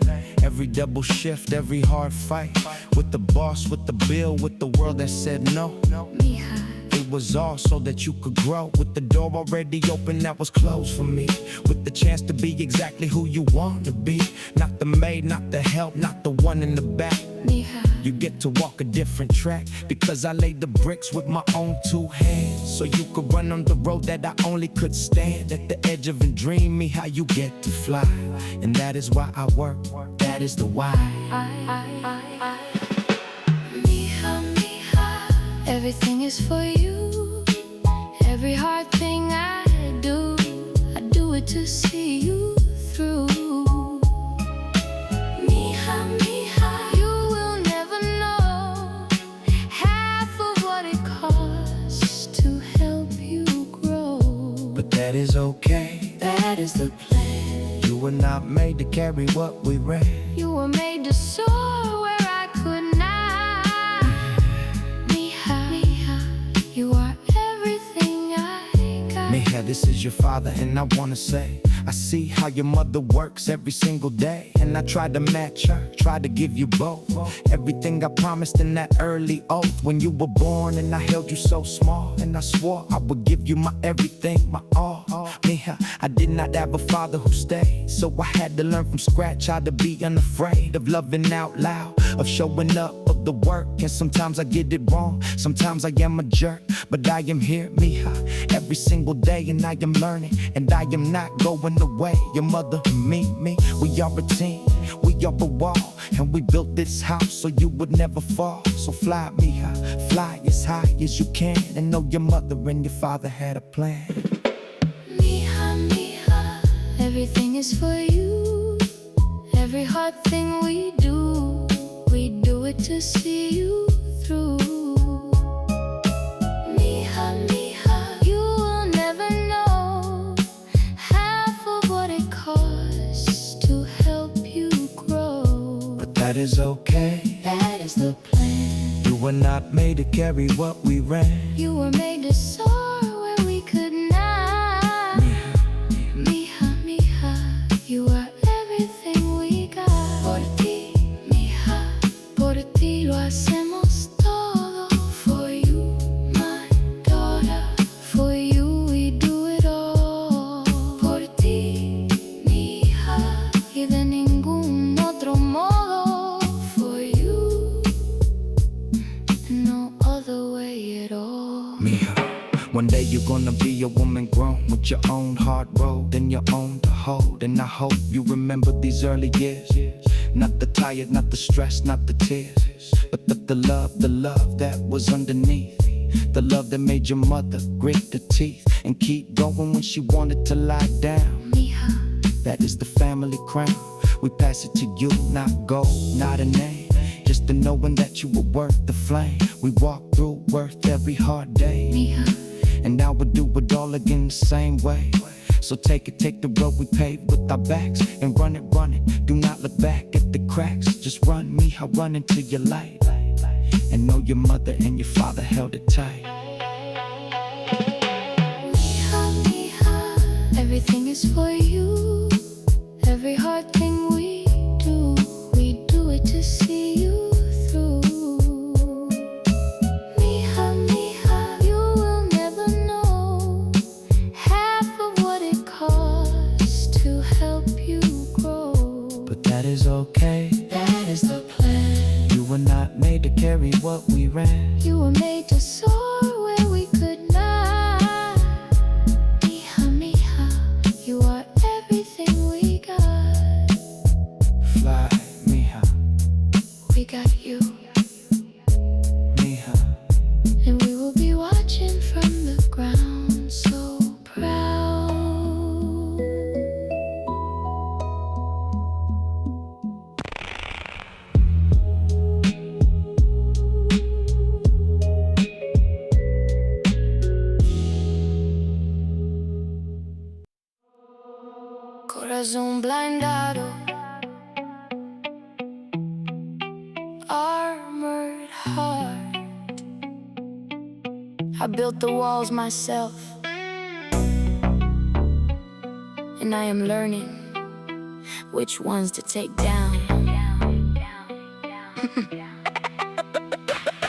every double shift, every hard fight, with the boss, with the bill, with the world that said no. Mija, it was all so that you could grow, with the door already open that was closed for me, with the chance to be exactly who you want to be, not the maid, not the help, not the one in the back. Mija, you get to walk a different track, because I laid the bricks with my own two hands, so you could run on the road that I only could stand, at the edge of a dream, me how you get to fly. And that is why I work, that is the why. Mija, Mija, everything is for you. Every hard thing I do it to see you through. Mija, Mija, you will never know half of what it costs to help you grow. But that is okay, that is the plan. You were not made to carry what we ran. You were made to soar where I could not. Mija, Mija, you are everything I got. Mija, this is your father, and I wanna say, I see how your mother works every single day, and I try to match her, try to give you both everything I promised in that early oath when you were born, and I held you so small, and I swore I would give you my everything, my all. Mija, I did not have a father who stayed, so I had to learn from scratch how to be unafraid of loving out loud, of showing up, of the work. And sometimes I get it wrong, sometimes I am a jerk, but I am here, Mija, every single day, and I am learning, and I am not going away. Your mother and me, we are a team, we are a wall, and we built this house so you would never fall. So fly, Mija, fly as high as you can, and know your mother and your father had a plan. Mija, Mija, everything is for you. Every hard thing we do it to see you through. Mija, Mija, you will never know half of what it costs to help you grow. But that is okay, that is the plan. You were not made to carry what we ran. You were made to soar where we could not. Mija, Mija, you are everything we got. Por ti, Mija, por ti lo hacemos todo. For you, my daughter, for you we do it all. Por ti, Mija, y de ningún otro modo. For you, no other way at all. Mija, one day you're gonna be a woman grown, with your own hard road and your own to hold. And I hope you remember these early years, not the tired, not the stress, not the tears, but the love that was underneath. The love that made your mother grit the teeth and keep going when she wanted to lie down. Mija, that is the family crown. We pass it to you, not gold, not a name, just the knowing that you were worth the flame. We walk through worth every hard day, Mija, and I would do it all again the same way. So take the road we paved with our backs, and run it, do not look back at the cracks. Just run, Mija, run into your light, and know your mother and your father held it tight. Mija, Mija, everything is for you. Every hard thing we do it to see you through. Mija, Mija, you will never know half of what it costs to help you grow. But that is okay, that is the plan. You were not made to carry what we ran. You were made to soar where we could not. Mija, Mija, you are everything we got. Fly, Mija, We got you, Mija, and we will be watching from the ground so proud. Corazon blindado, armored heart. I built the walls myself, and I am learning which ones to take down.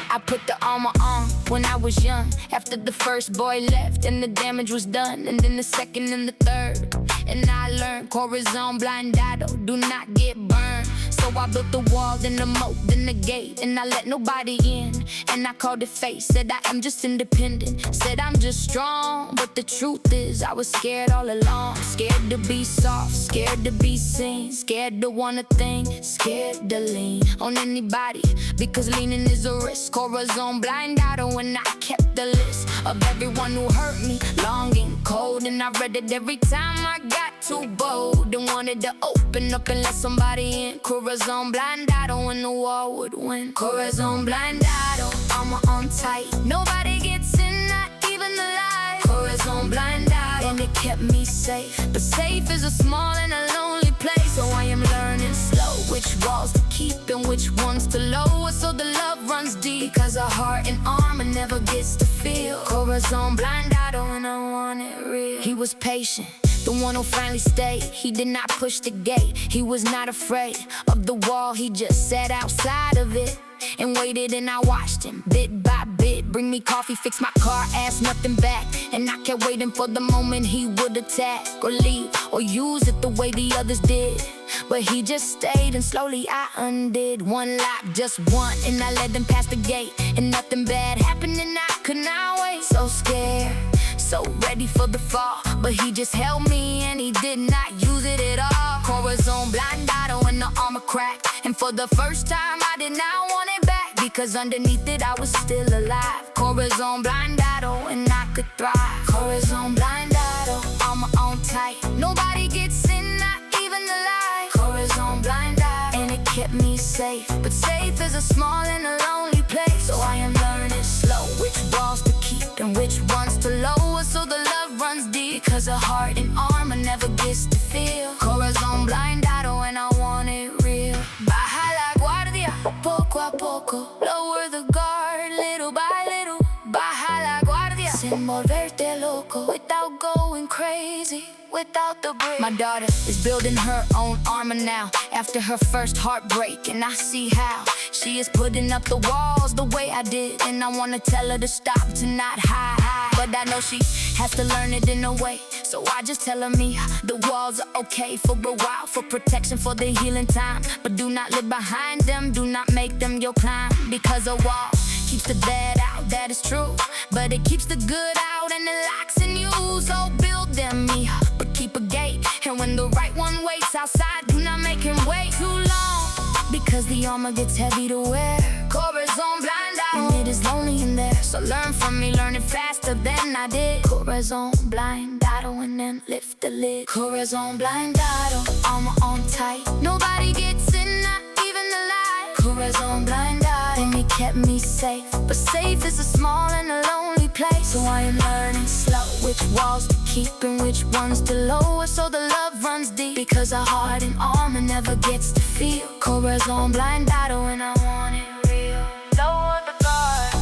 I put the armor on when I was young, after the first boy left and the damage was done, and then the second and the third. And I learned Corazon Blindado, do not get burned. So I built the wall, then the moat, then the gate, and I let nobody in. And I called it fate, said I am just independent, said I'm just strong. But the truth is I was scared all along. Scared to be soft, scared to be seen, scared to wanna think, scared to lean on anybody, because leaning is a risk. Corazon Blindado, and I kept the list of everyone who hurt me, long and cold. And I read it every time I got too bold and wanted to open up and let somebody in. Corazon Blindado, and the war would win. Corazon Blindado, armor on tight, nobody gets in, not even the light. Corazon Blindado, and it kept me safe, but safe is a small and a lonely place. So I am learning slow which walls to keep and which ones to lower, so the love runs deep, because a heart and armor never gets to feel. Corazon Blindado, and I want it real. He was patient, the one who finally stayed. He did not push the gate, he was not afraid of the wall. He just sat outside of it and waited, and I watched him bit by bit bring me coffee, fix my car, ask nothing back. And I kept waiting for the moment he would attack or leave or use it the way the others did. But he just stayed, and slowly I undid one lock, just one, and I led them past the gate. And nothing bad happened, and I could not wait. So scared, so ready for the fall, but he just held me and he did not use it at all. Corazon Blindado, and the armor cracked, and for the first time I did not want it back, because underneath it I was still alive. Corazon Blindado, and I could thrive. Corazon Blindado, armor on tight, nobody gets in, not even the light. Corazon Blindado, and it kept me safe, but safe is a small and a lonely place. So I am learning slow which walls to keep and which ones to lower, so the love runs deep, because a heart and armor never gets to feel. Corazon Blindado, and I want it real. Baja la guardia, poco a poco, lower the guard, little by little. Baja la guardia, sin volverte loco, without going crazy, without the break. My daughter is building her own armor now, after her first heartbreak, and I see how she is putting up the walls the way I did. And I wanna tell her to stop, to not hide, but I know she has to learn it in a way. So I just tell her, Mija, the walls are okay for a while, for protection, for the healing time, but do not live behind them, do not make them your climb, because a wall keeps the bad out, that is true, but it keeps the good out, and it locks in you. So build them, Mija, but keep a gate, and when the right one waits outside, do not make him wait too long, because the armor gets heavy to wear. Corazon Blindado, and it is lonely in there, so learn from me, learn it faster than I did. Corazon Blindado, and then lift the lid. Corazon Blindado, armor on tight, nobody gets in, not even the light. Corazon Blindado, and it kept me safe, but safe is a small and a lonely place. So I am learning slow which walls to keep and which ones to lower, so the love runs deep, because a heart and armor never gets to feel. Corazon Blindado, and I want it real. Lower the guard,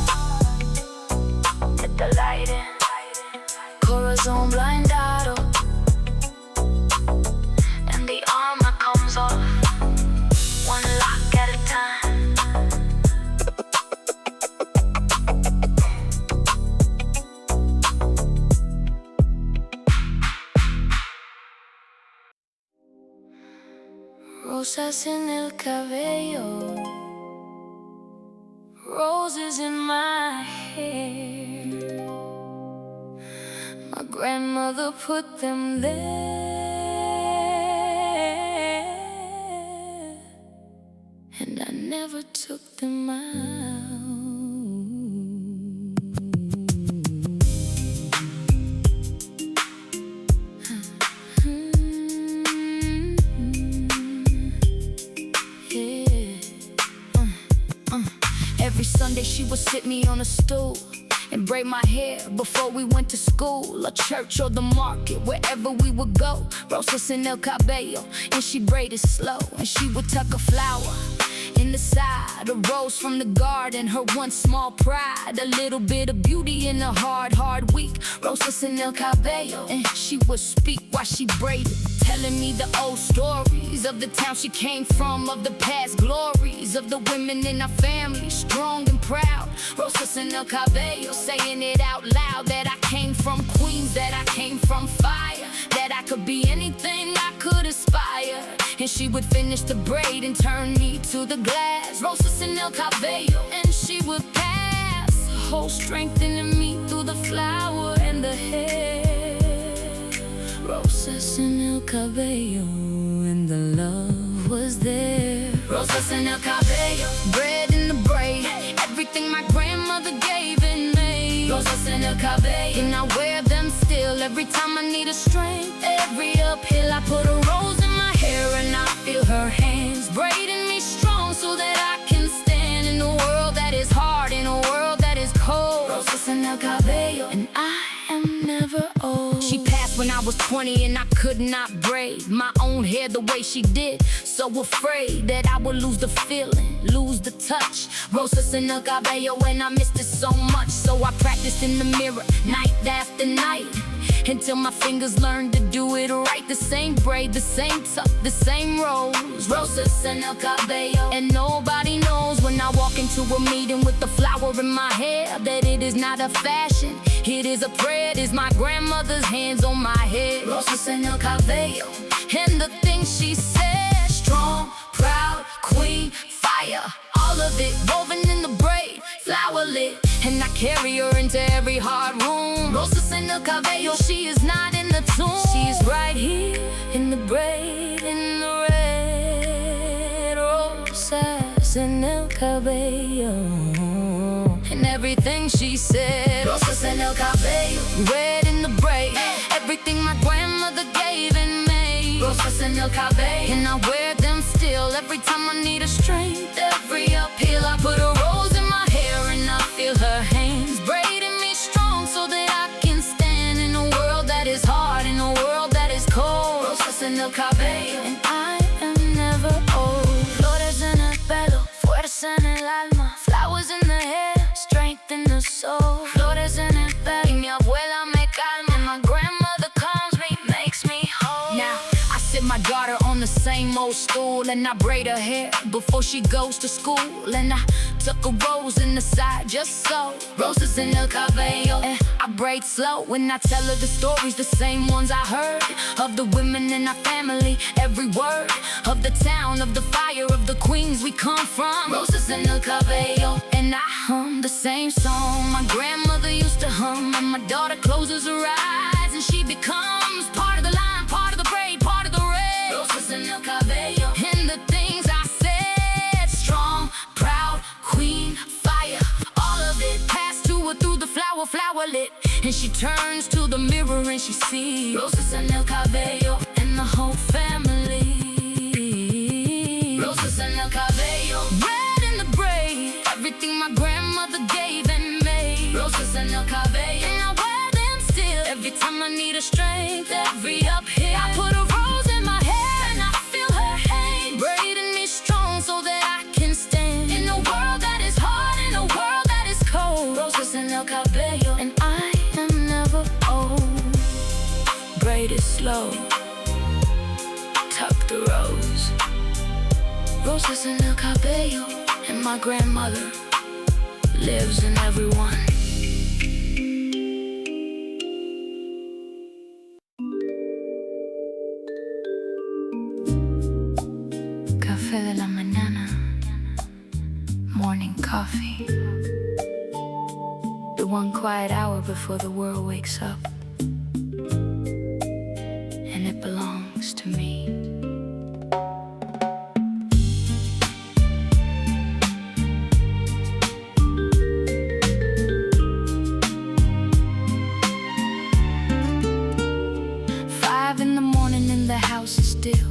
let the light in. Corazon Blindado, and the armor comes off, one lock at a time. Rosas en el cabello, roses in my hair. My grandmother put them there, and I never took them out. Every Sunday she would sit me on a stool and braid my hair before we went to school or church or the market, wherever we would go. Rosas in el cabello, and she braided slow, and she would tuck a flower in the side, a rose from the garden, her one small pride, a little bit of beauty in a hard week. Rosas in el cabello, and she would speak while she braided, telling me the old stories of the town she came from, of the past glories of the women in our family, strong and proud. Rosas in el cabello, saying it out loud, that I came from Queens, that I came from fire, that I could be anything I could aspire. And she would finish the braid and turn me to the glass. Rosas in el cabello, and she would pass, whole strengthening me through the flower and the hair. Rosas in el cabello, and the love was there. Rosas in el cabello, bread in the braid, everything my grandmother gave and made. Rosas in el cabello, and I wear them still every time I need a strength. Every uphill I put a rose in my hair, and I feel her hands braiding me strong so that I can stand in a world that is hard, in a world that is cold. Rosas in el cabello, and I am never old. She passed when I was 20 and I could not braid my own hair the way she did, so afraid that I would lose the feeling, lose the touch. Rosas in el cabello, and I missed it so much, so I practiced in the mirror night after night, until my fingers learned to do it right. The same braid, the same tuck, the same rose. Rosas in el cabello, and nobody knows when I walk into a meeting with the flower in my hair that it is not a fashion, it is a prayer. It is my grandmother's hands on my head. Rosas in el cabello, and the things she said, strong, proud, queen, fire, all of it woven in the braid, flower lit, and I carry her into every hard room. Rosas in el cabello, she is not in the tomb, she is right here in the braid, in the red. Rosas in el cabello, and everything she said. Rosas in el cabello, red in the braid, everything my grandmother gave and made. Rosas in el cabello, and I wear them still every time I need a strength. Every uphill I put a rose in my hair, and I feel her hands braiding me strong so that I can stand in a world that is hard, in a world that is cold. Rosas en el cabello, and I am never old. Flores en el pelo, fuerza en el alma, flowers in the hair, strength in the soul. Flores en el pelo, y mi abuela me calma, and my grandmother calms me, makes me whole. Now I sit my daughter on the same old stool, and I braid her hair before she goes to school, and I tuck a rose in the side just so. Rosas in el cabello, and I braid slow when I tell her the stories, the same ones I heard, of the women in our family, every word of the town, of the fire, of the queens we come from. Rosas in el cabello, and I hum the same song my grandmother used to hum, and my daughter closes her eyes and she becomes part of the line, part of the braid, part of the red. Rosas in el cabello, and the things I said, strong, proud, queen, fire, all of it passed to her through the flower, flower lit, and she turns to the mirror and she sees Rosas en el cabello, and the whole family. Rosas en el cabello, red in the braid, everything my grandmother gave and made. Rosas en el cabello, and I wear them still every time I need a strength. Every uphill I put a rose in my hair, and I feel her hand braiding me strong so that I can stand in a world that is hard, in a world that is cold. Rosas en el cabello, and I am never old. Braid it slow, tuck the rose. Rosas en el cabello, and my grandmother lives in everyone. Café de la mañana, morning coffee, the one quiet hour before the world wakes up, and it belongs to me. In the morning and the house is still,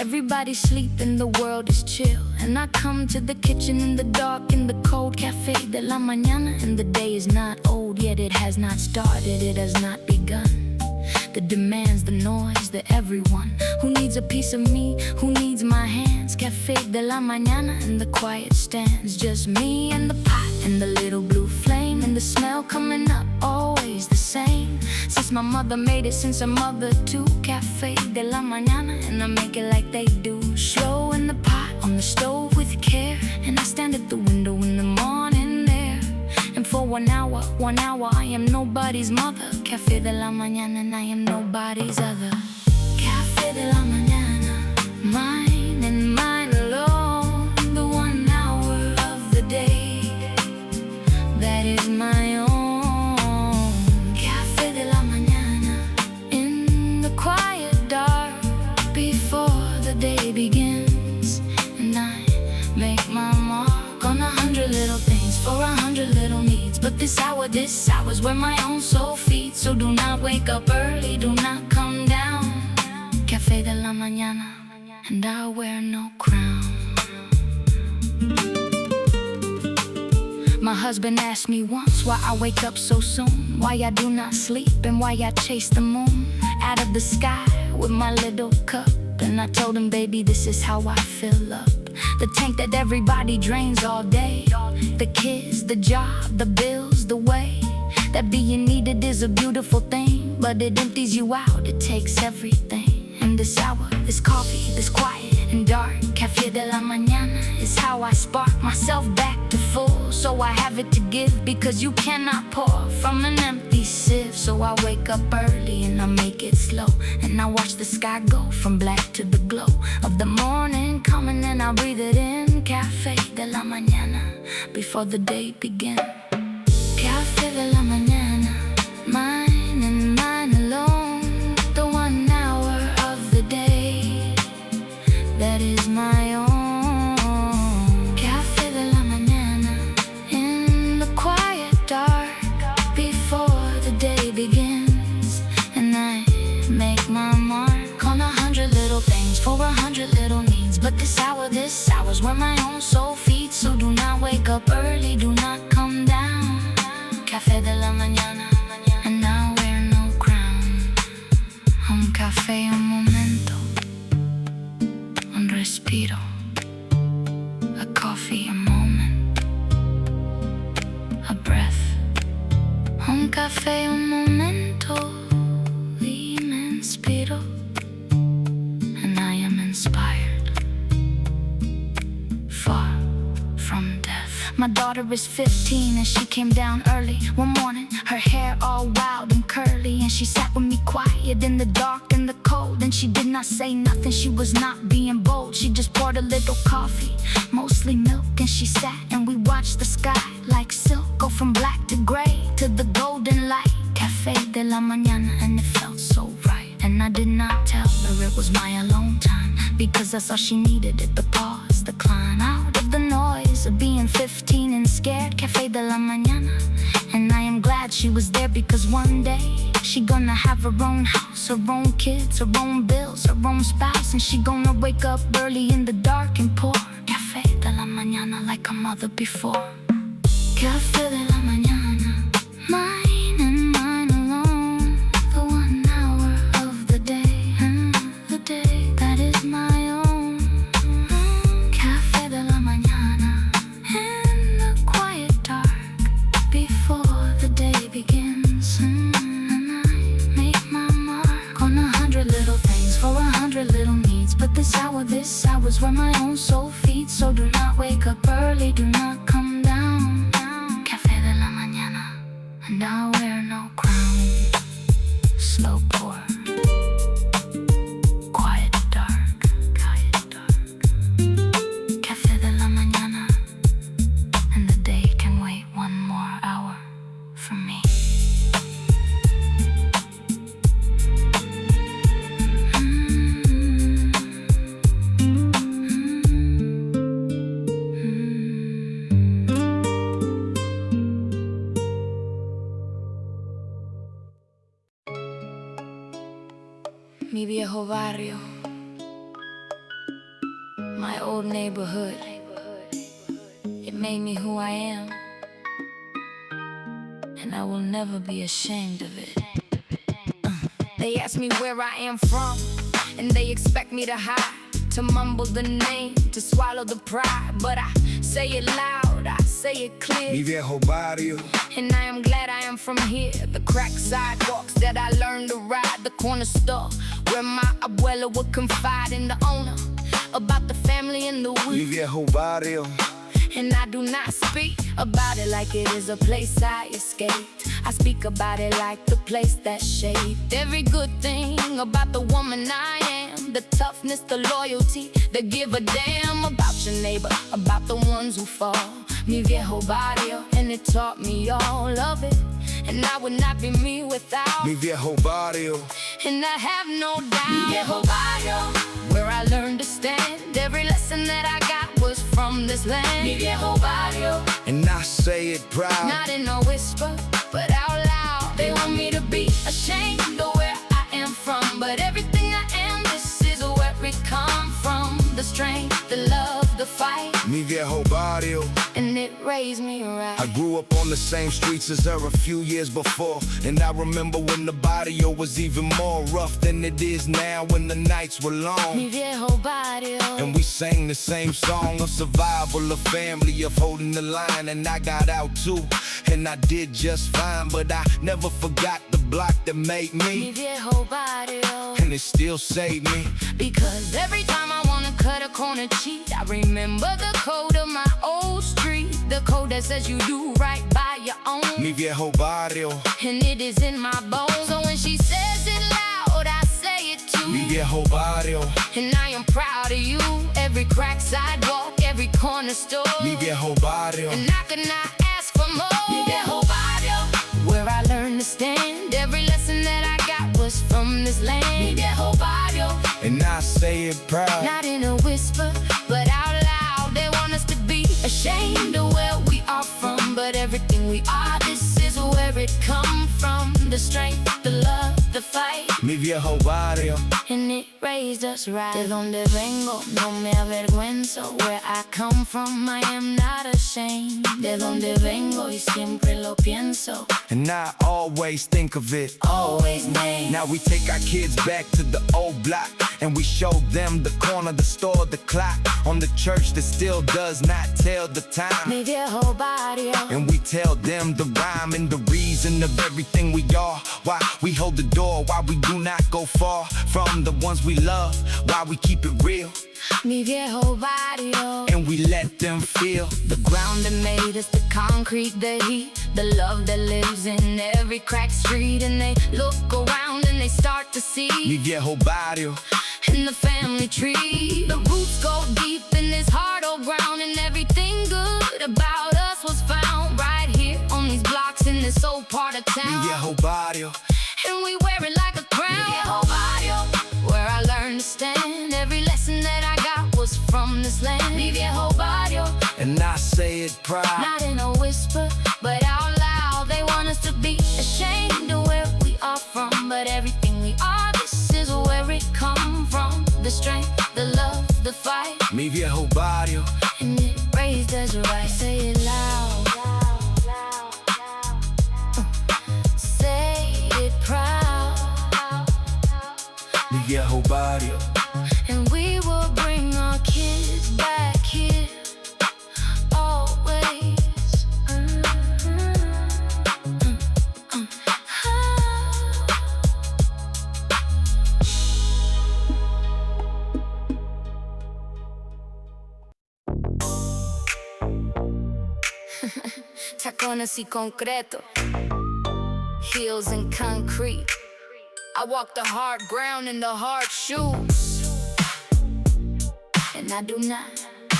everybody's sleeping, the world is chill, And I come to the kitchen in the dark, in the cold Cafe de la Mañana. And the day is not old, yet it has not started, it has not begun. The demands, the noise, the everyone who needs a piece of me, who needs my hands. Cafe de la Mañana, and the quiet stands, just me and the pot and the little blue flame, and the smell coming up, always the same. Since my mother made it, since her mother too. Cafe de la Mañana, and I make it like they do. Slow in the pot, on the stove with care, and I stand at the window in the morning there. And for 1 hour, I am nobody's mother. Cafe de la Mañana, and I am nobody's other. Cafe de la Mañana, mine and mine alone. The 1 hour of the day that is my own. Cafe de la Mañana, in the quiet dark before the day begins. And I make my mark on 100 little things for 100 little needs. But this hour's where my own soul feeds. So do not wake up early, do not come down. Cafe de la Mañana, and I'll wear no crown. My husband asked me once why I wake up so soon, why I do not sleep, and why I chase the moon out of the sky with my little cup. And I told him, baby, this is how I fill up the tank that everybody drains all day. The kids, the job, the bills, the way that being needed is a beautiful thing, but it empties you out, it takes everything. And this hour, this coffee, this quiet and dark Cafe de la Mañana is how I spark myself back to full. So I have it to give, because you cannot pour from an empty sieve. So I wake up early and I make it slow, and I watch the sky go from black to the glow of the morning coming, and I breathe it in. Cafe de la Mañana, before the day begins. Cafe de la Mañana, mine and mine alone. The 1 hour of the day that is my own. Cafe de la Mañana, in the quiet dark before the day begins. And I make my mark on 100 little things for 100 little needs. But this hour's where my own soul feeds. So do not wake up early, do not come down. Cafe de la Mañana, and I'll wear no crown. Un café, un momento, un respiro. A coffee, a moment, a breath. Un café, un momento, y me inspiro. And I am inspired, far from death. My daughter is 15 and she came down early one morning, her hair all wild and curly. And she sat with me quiet in the dark and the cold, and she did not say nothing, she was not being bold. She just poured a little coffee, mostly milk, and she sat and we watched the sky like silk go from black to gray to the golden light. Cafe de la Mañana, and it felt so right. And I did not tell her it was my alone time, because that's all she needed, it, the pause, the climb out of the noise of being 15 and scared. Cafe de la Mañana, and I am glad she was there, because one day she gonna have her own house, her own kids, her own bills, her own spouse. And she gonna wake up early in the dark and pour Cafe de la Mañana like a mother before. Cafe de la Mañana, mine and mine alone. The 1 hour of the day, the day that is my own. Cafe de la Mañana, in the quiet dark before the day begins. And I make my mark on 100 little things for 100 little needs. But this hour's where my own soul feeds. So do not wake up early, do not come down. Cafe de la Mañana, and I'll wear no crown. Slow pour, quiet dark, Cafe de la Mañana, and the day can wait 1 more hour for me. Mi Viejo Barrio, my old neighborhood. made me who I am, and I will never be ashamed of it. They ask me where I am from, and they expect me to hide, to mumble the name, to swallow the pride. But I say it loud, I say it clear. Mi Viejo Barrio. And I am glad I am from here. The cracked sidewalks that I learned to ride, the corner store where my abuela would confide in the owner about the family and the Mi week. Viejo Barrio. And I do not speak about it like it is a place I escaped. I speak about it like the place that shaped every good thing about the woman I am. The toughness, the loyalty, the give a damn about your neighbor, about the ones who fall. Mi Viejo Barrio, and it taught me all of it. And I would not be me without Mi Viejo Barrio. And I have no doubt. Mi Viejo Barrio, where I learned to stand. Every lesson that I got was from this land. Mi Viejo Barrio, And I say it proud. not in a whisper, but out loud. They want me to be ashamed of where I am from, but everything I am, this is where it come from. The strength, the love, the fight, Mi Viejo Barrio. and it raised me right. I grew up on the same streets as her a few years before, and I remember when the barrio was even more rough than it is now when the nights were Mi long. Viejo Barrio, And we sang the same song of survival, of family, of holding the line. And I got out too, and I did just fine, but I never forgot the block that made Mi me, Viejo Barrio. and it still saved me. Because every time I wanna cut a corner cheat, I remember the code of my old street. The code that says you do right by your own, Mi Viejo Barrio. and it is in my bones. So when she says it loud, I say it Mi too. Viejo Barrio. And I am proud of you. Every cracked sidewalk, every corner store, Mi Viejo Barrio. and I could not ask for more. Mi Viejo Barrio, where I learned to stand. Every lesson that I got was from this land. Mi Viejo Barrio, And I say it proud. not in a whisper, but out loud. They want us to be ashamed of where we are from, but everything we are, this is where it come from. The strength, the love, the fight, Mi Viejo Barrio. and it raised us right. De donde vengo, no me avergüenzo. Where I come from, I am not ashamed. De donde vengo, y siempre lo pienso. And I always think of it. Always name. Now we take our kids back to the old block, and we show them the corner, the store, the clock on the church that still does not tell the time. Mi Viejo Barrio, And we tell them the rhyme and the reason of everything we are. Why we hold the door, why we do not go far from the ones we love, why we keep it real, mi Viejo Barrio. and we let them feel. The ground that made us, the concrete, the heat, the love that lives in every cracked street. And they look around and they start to Mi see Viejo Barrio. in the family tree. The roots go deep in this hard old ground, and everything good about us was found right here on these blocks in this old part of Mi town. Viejo Barrio. And we wear it like a crown. Mi Viejo Barrio, where I learned to stand. Every lesson that I got was from this land. Mi Viejo Barrio, And I say it proud. not in a whisper, but out loud. They want us to be ashamed of where we are from, but everything we are, this is where it come from. The strength, the love, the fight, Mi Viejo Barrio. and it raised us right. Say it loud, say it proud, Mi Viejo Barrio. and we will bring our kids back here always. Tacones y Concreto, heels and concrete. I walk the hard ground in the hard shoes, and I do not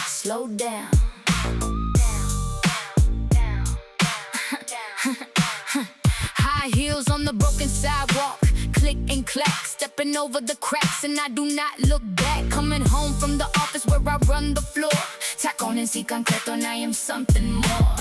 slow down. High heels on the broken sidewalk, click and clack, stepping over the cracks, and I do not look back. Coming home from the office where I run the floor, Tacones y Concreto, and I am something more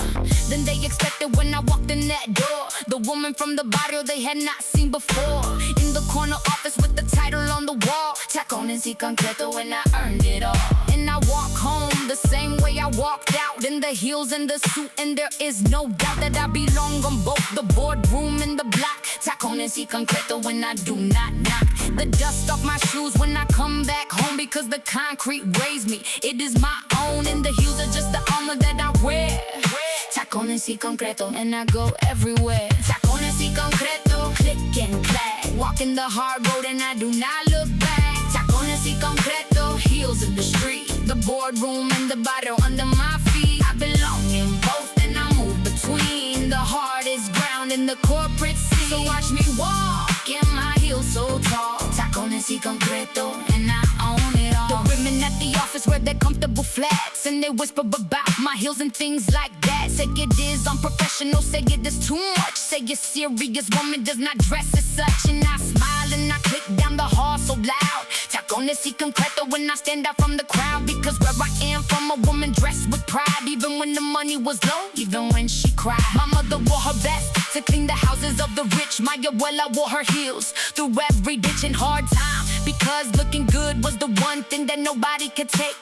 than they expected when I walked in that door. The woman from the barrio they had not seen before, in the corner office with the title on the wall, Tacones y Concreto, and I earned it all. And I walk home, the same way I walked out in the heels and the suit. And there is no doubt that I belong on both the boardroom and the block. Tacones y Concreto when I do not knock the dust off my shoes when I come back home, because the concrete raised me. It is my own, and the heels are just the armor that I wear. Tacones y Concreto, and I go everywhere. Tacones y Concreto, click and clack. Walking the hard road and I do not look back. Tacones y Concreto, heels in the street, the boardroom and the barrio under my feet. I belong in both and I move between the hardest ground and the corporate scene. So watch me walk in my heels so tall. Tacones y Concreto, and I own it all. The women at the office wear their comfortable flats, and they whisper about my heels and things like that. Say it is unprofessional, say it is too much. Say a serious woman does not dress as such. And I smile and I click down the hall so loud. Tacones y Concreto when I stand out from the crowd, because where I am from, a woman dressed with pride. Even when the money was low, even when she cried. My mother wore her best to clean the houses of the rich. My abuela wore her heels through every ditch and hard time, because looking good was the one thing that nobody could take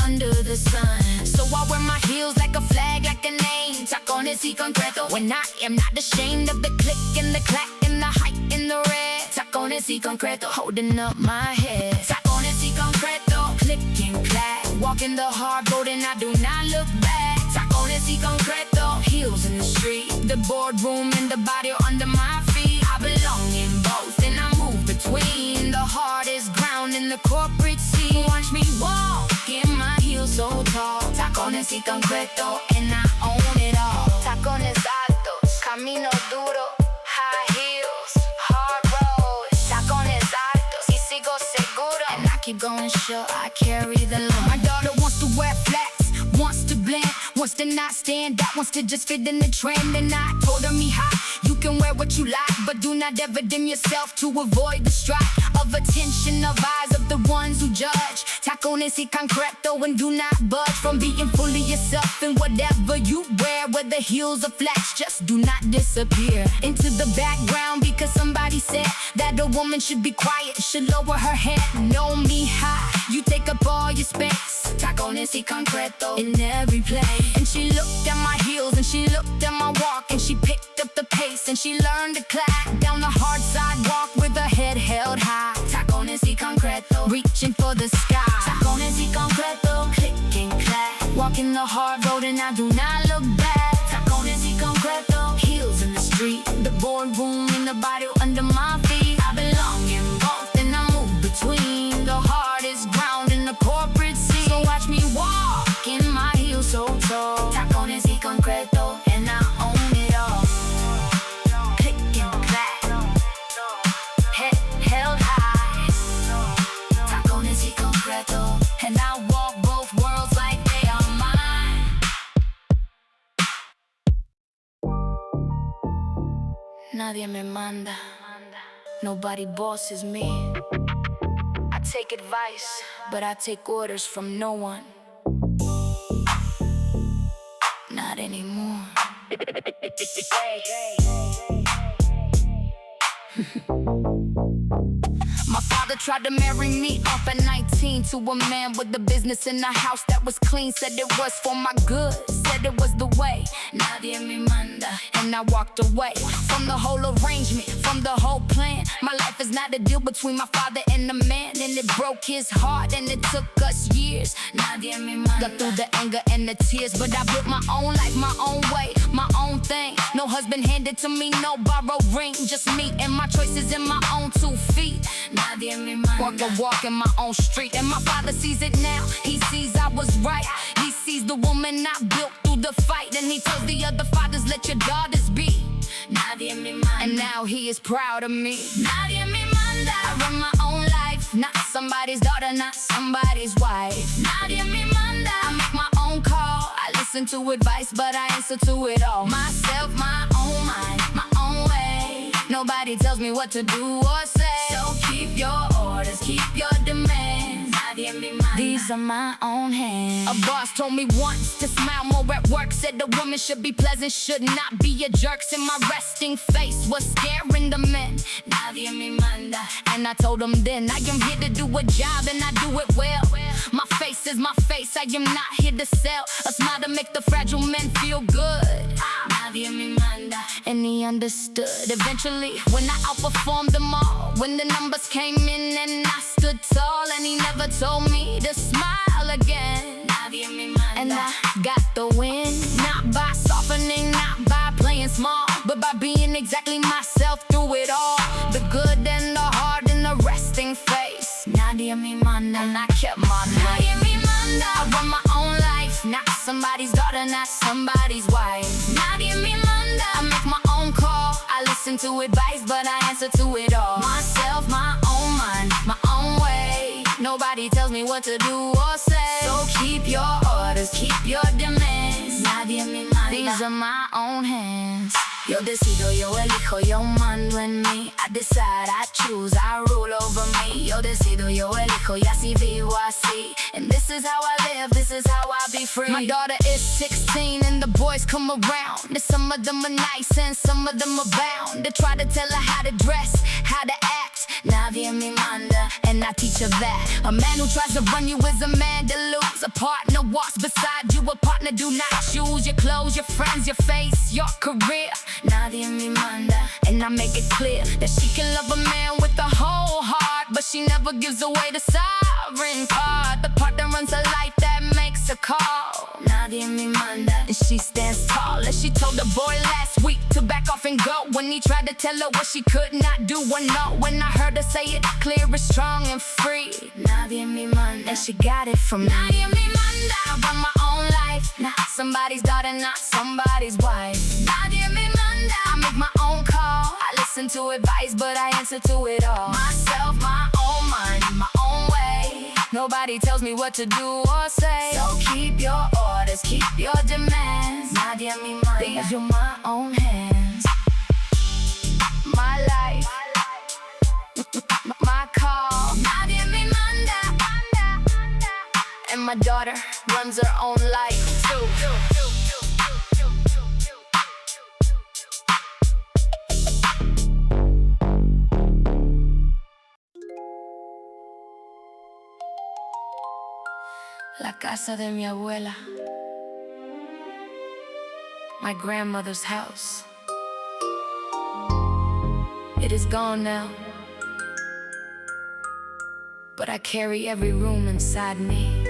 under the sun. So I wear my heels like a flag, like a name. Tacones y Concreto when I am not ashamed of the click and the clack and the height and the red. Tacones y Concreto holding up my head. Tacones y Concreto, click and clack. Walking the hard road and I do not look back. Tacones y Concreto, heels in the street, the boardroom and the barrio under my feet. I belong in both and I move between the hardest ground and the corporate scene. Watch me walk in my heels so tall. Tacones y Concreto, and I own it all. Tacones altos, camino duro, high heels, hard roads. Tacones altos, y sigo seguro, and I keep going sure I carry the load. My daughter wants to wear flats, wants to blend, wants to not stand out, wants to just fit in the trend. And I told her, Mija, you can wear what you like, but do not ever dim yourself to avoid the strife of attention of eyes of the ones who judge. Tacones y Concreto, and do not budge from being fully yourself in whatever you wear. Whether heels or flats, just do not disappear into the background, because somebody said that a woman should be quiet, should lower her head. No, Mija, you take up all your space. Tacones y Concreto in every place. And she looked at my heels and she looked at my walk, and she picked up the pace and she learned to clap down the hard sidewalk with her head held high. Tacones y Concreto, reaching for the sky. Tacones y Concreto, click and clack. Walking the hard road and I do not look back. Tacones y Concreto, heels in the street, the boardroom and the barrio under my feet. I belong in both and I move between the hardest ground and the corporate scene. So watch me walk in my heels so tall. Tacones y Concreto, and I own it all. Click and clack, head held high. Tacones y Concreto, and I walk both worlds like they are mine. Nadie me manda, nobody bosses me. I take advice, but I take orders from no one. Not anymore. My father tried to marry me off at 19 to a man with a business in a house that was clean. Said it was for my good, said it was the way. Nadie me manda, and I walked away from the whole arrangement, from the whole plan. My life is not a deal between my father and the man, and it broke his heart and it took us years. Nadie me manda. Got through the anger and the tears, but I built my own life, my own way, my own thing. No husband handed to me, no borrowed ring, just me and my choices in my own 2 feet. Nadie me manda. Walk in my own street, and my father sees it now. He sees I was right. He sees the woman I built through the fight, and he tells the other fathers, let your daughters be. Nadie me manda. And now he is proud of me. Nadie me manda. I run my own life, not somebody's daughter, not somebody's wife. Nadie me manda. I make my own call. I listen to advice, but I answer to it all. Myself, my own mind, my own way. Nobody tells me what to do or say. So keep your orders, keep your demands. Nadie me manda. These are my own hands. A boss told me once to smile more at work. Said the woman should be pleasant, should not be a jerk. And my resting face was scaring the men. Nadie me manda. And I told them then, I am here to do a job and I do it well. My face is my face. I am not here to sell a smile to make the fragile men feel good. Nadie Me Manda, and he understood eventually when I outperformed them all. When the numbers came in and I stood tall, and he never told me to smile again. Nadie Me Manda, and I got the win, not by softening, not by playing small, but by being exactly myself through it all. The good and the hard and the resting face. Nadie Me Manda, and I kept my name. Nadie Me Manda, I run my own life, not somebody's daughter, not somebody's wife. Nadie Me Manda, I make my own call. I listen to advice, but I answer to it all. Myself, my own mind, my own way. Nobody tells me what to do or say. So keep your orders, keep your demands. Nadie Me Manda, these are my own hands. Yo decido, yo elijo, yo mando en mí. I decide, I choose, I rule over me. Yo decido, yo elijo, y así vivo así. And this is how I live, this is how I be free. My daughter is 16 and the boys come around. And some of them are nice and some of them are bound to try to tell her how to dress, how to act. Nadie Me Manda, and I teach her that a man who tries to run you is a man to lose. A partner walks beside you, a partner do not choose. Your clothes, your friends, your face, your career. Nadie Me Manda, and I make it clear that she can love a man with a whole heart, but she never gives away the sovereign part, the part that runs her life that makes her call. Nadie Me Manda, and she stands tall, as she told the boy last week to back off and go when he tried to tell her what she could not do or know. When I heard her say it clear and strong and free, Nadie Me Manda, and she got it from Nadie Me Manda. I run my own life, not somebody's daughter, not somebody's wife. Nadie Me Manda, I make my own call. I listen to advice, but I answer to it all. Myself, my own mind, my own way. Nobody tells me what to do or say. So keep your orders, keep your demands. Nadie Me Manda, these are my own hands. My life, my call. Nadie Me Manda, and my daughter runs her own life too. La Casa de Mi Abuela, my grandmother's house. It is gone now, but I carry every room inside me.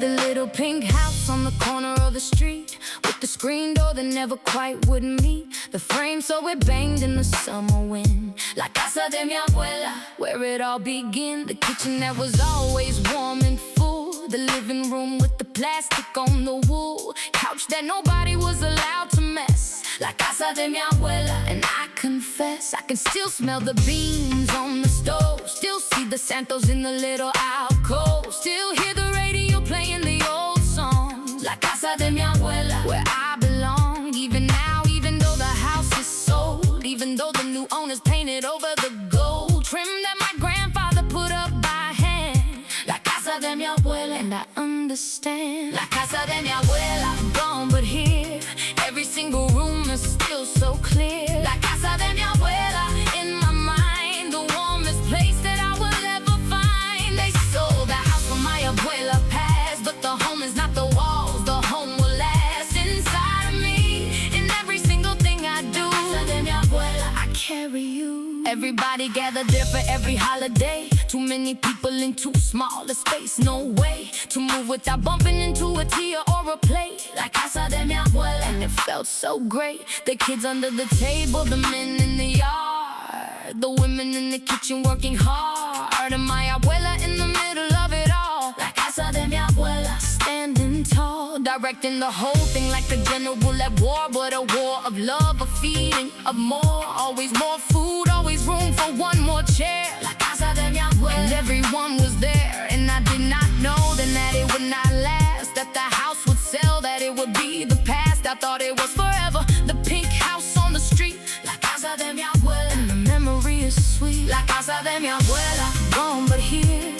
The little pink house on the corner of the street, with the screen door that never quite would meet. The frame so it banged in the summer wind. La Casa de Mi Abuela, where it all began. The kitchen that was always warm and full. The living room with the plastic on the wall. Couch that nobody was allowed to mess. La Casa de Mi Abuela, and I confess I can still smell the beans on the stove. Still see the Santos in the little alcove. Still hear the radio playing the old songs. La Casa de Mi Abuela, where I belong. Even now, even though the house is sold, even though the new owners painted over the gold trim that my grandfather put up by hand. La Casa de Mi Abuela, and I understand. La Casa de Mi Abuela, gone but here. Every single room is still so clear. La Casa de Mi Abuela, in my mind, the warmest place that I will ever find. They sold the house when my abuela passed, but the home is not the walls, the home will last inside of me. In every single thing I do, Casa de Mi Abuela, I carry you. Everybody gathered there for every holiday. Too many people in too small a space. No way to move without bumping into a tear or a plate. La Casa de Mi Abuela, and it felt so great. The kids under the table, the men in the yard, the women in the kitchen working hard, and my abuela in the middle of it all. La Casa de Mi Abuela, standing tall, directing the whole thing like the general at war. But a war of love, of feeding, of more. Always more food, always room for one more chair. La Casa de Mi Abuela, and everyone was there. And I did not know then that it would not last, that the house would sell, that it would be the past. I thought it was forever. The pink house on the street, La Casa de Mi Abuela, and the memory is sweet. La Casa de Mi Abuela, gone but here.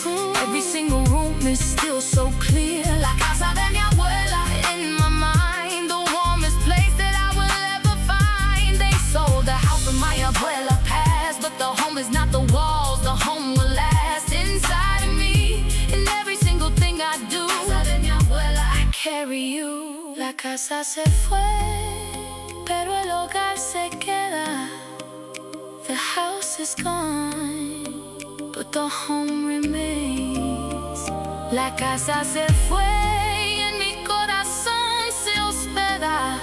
Every single room is still so clear. La Casa de Mi Abuela, in my mind, the warmest place that I will ever find. They sold the house when my abuela passed, but the home is not the walls, the home will last inside carry you. La casa se fue, pero el hogar se queda. The house is gone, but the home remains. La casa se fue y en mi corazón se hospeda,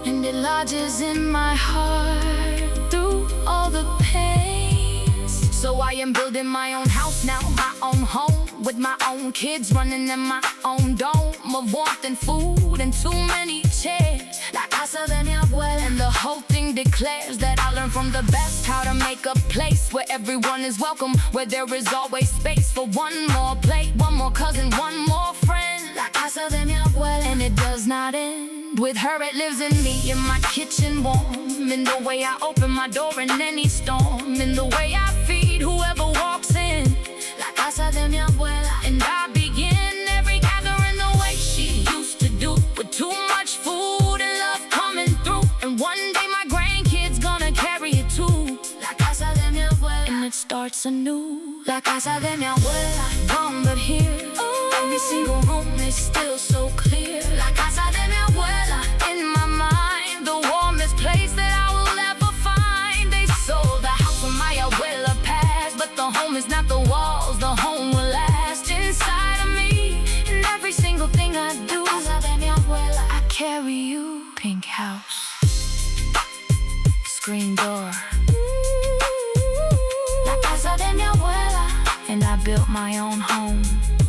and it lodges in my heart through all the pains. So I am building my own house now, my own home, with my own kids running in my own dome of warmth and food and too many chairs. La Casa de Mi Abuela, and the whole thing declares that I learned from the best how to make a place where everyone is welcome, where there is always space for one more plate, one more cousin, one more friend. La Casa de Mi Abuela, and it does not end. With her it lives in me, in my kitchen warm, in the way I open my door in any storm, in the way I feed whoever walks in. La Casa de Mi Abuela, and I begin every gathering the way she used to do, with too much food and love coming through. And one day my grandkids gonna carry it too. La Casa de Mi Abuela, and it starts anew. La Casa de Mi Abuela, gone but here. Every single room is still so clear. La Casa de Mi Abuela, in my mind, the warmest place that I will ever find. They sold the house when my abuela passed, but the home is not the walls, the home will last inside of me. In every single thing I do, Casa de Mi Abuela, I carry you. Pink house, screen door, La Casa de Mi Abuela, and I built my own home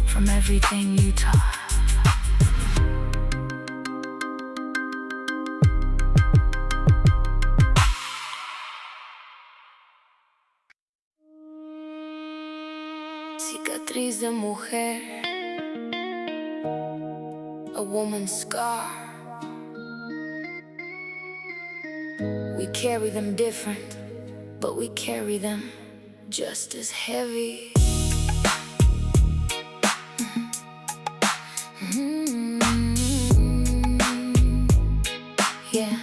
from everything you taught. Cicatriz de mujer, a woman's scar. We carry them different, but we carry them just as heavy. Yeah.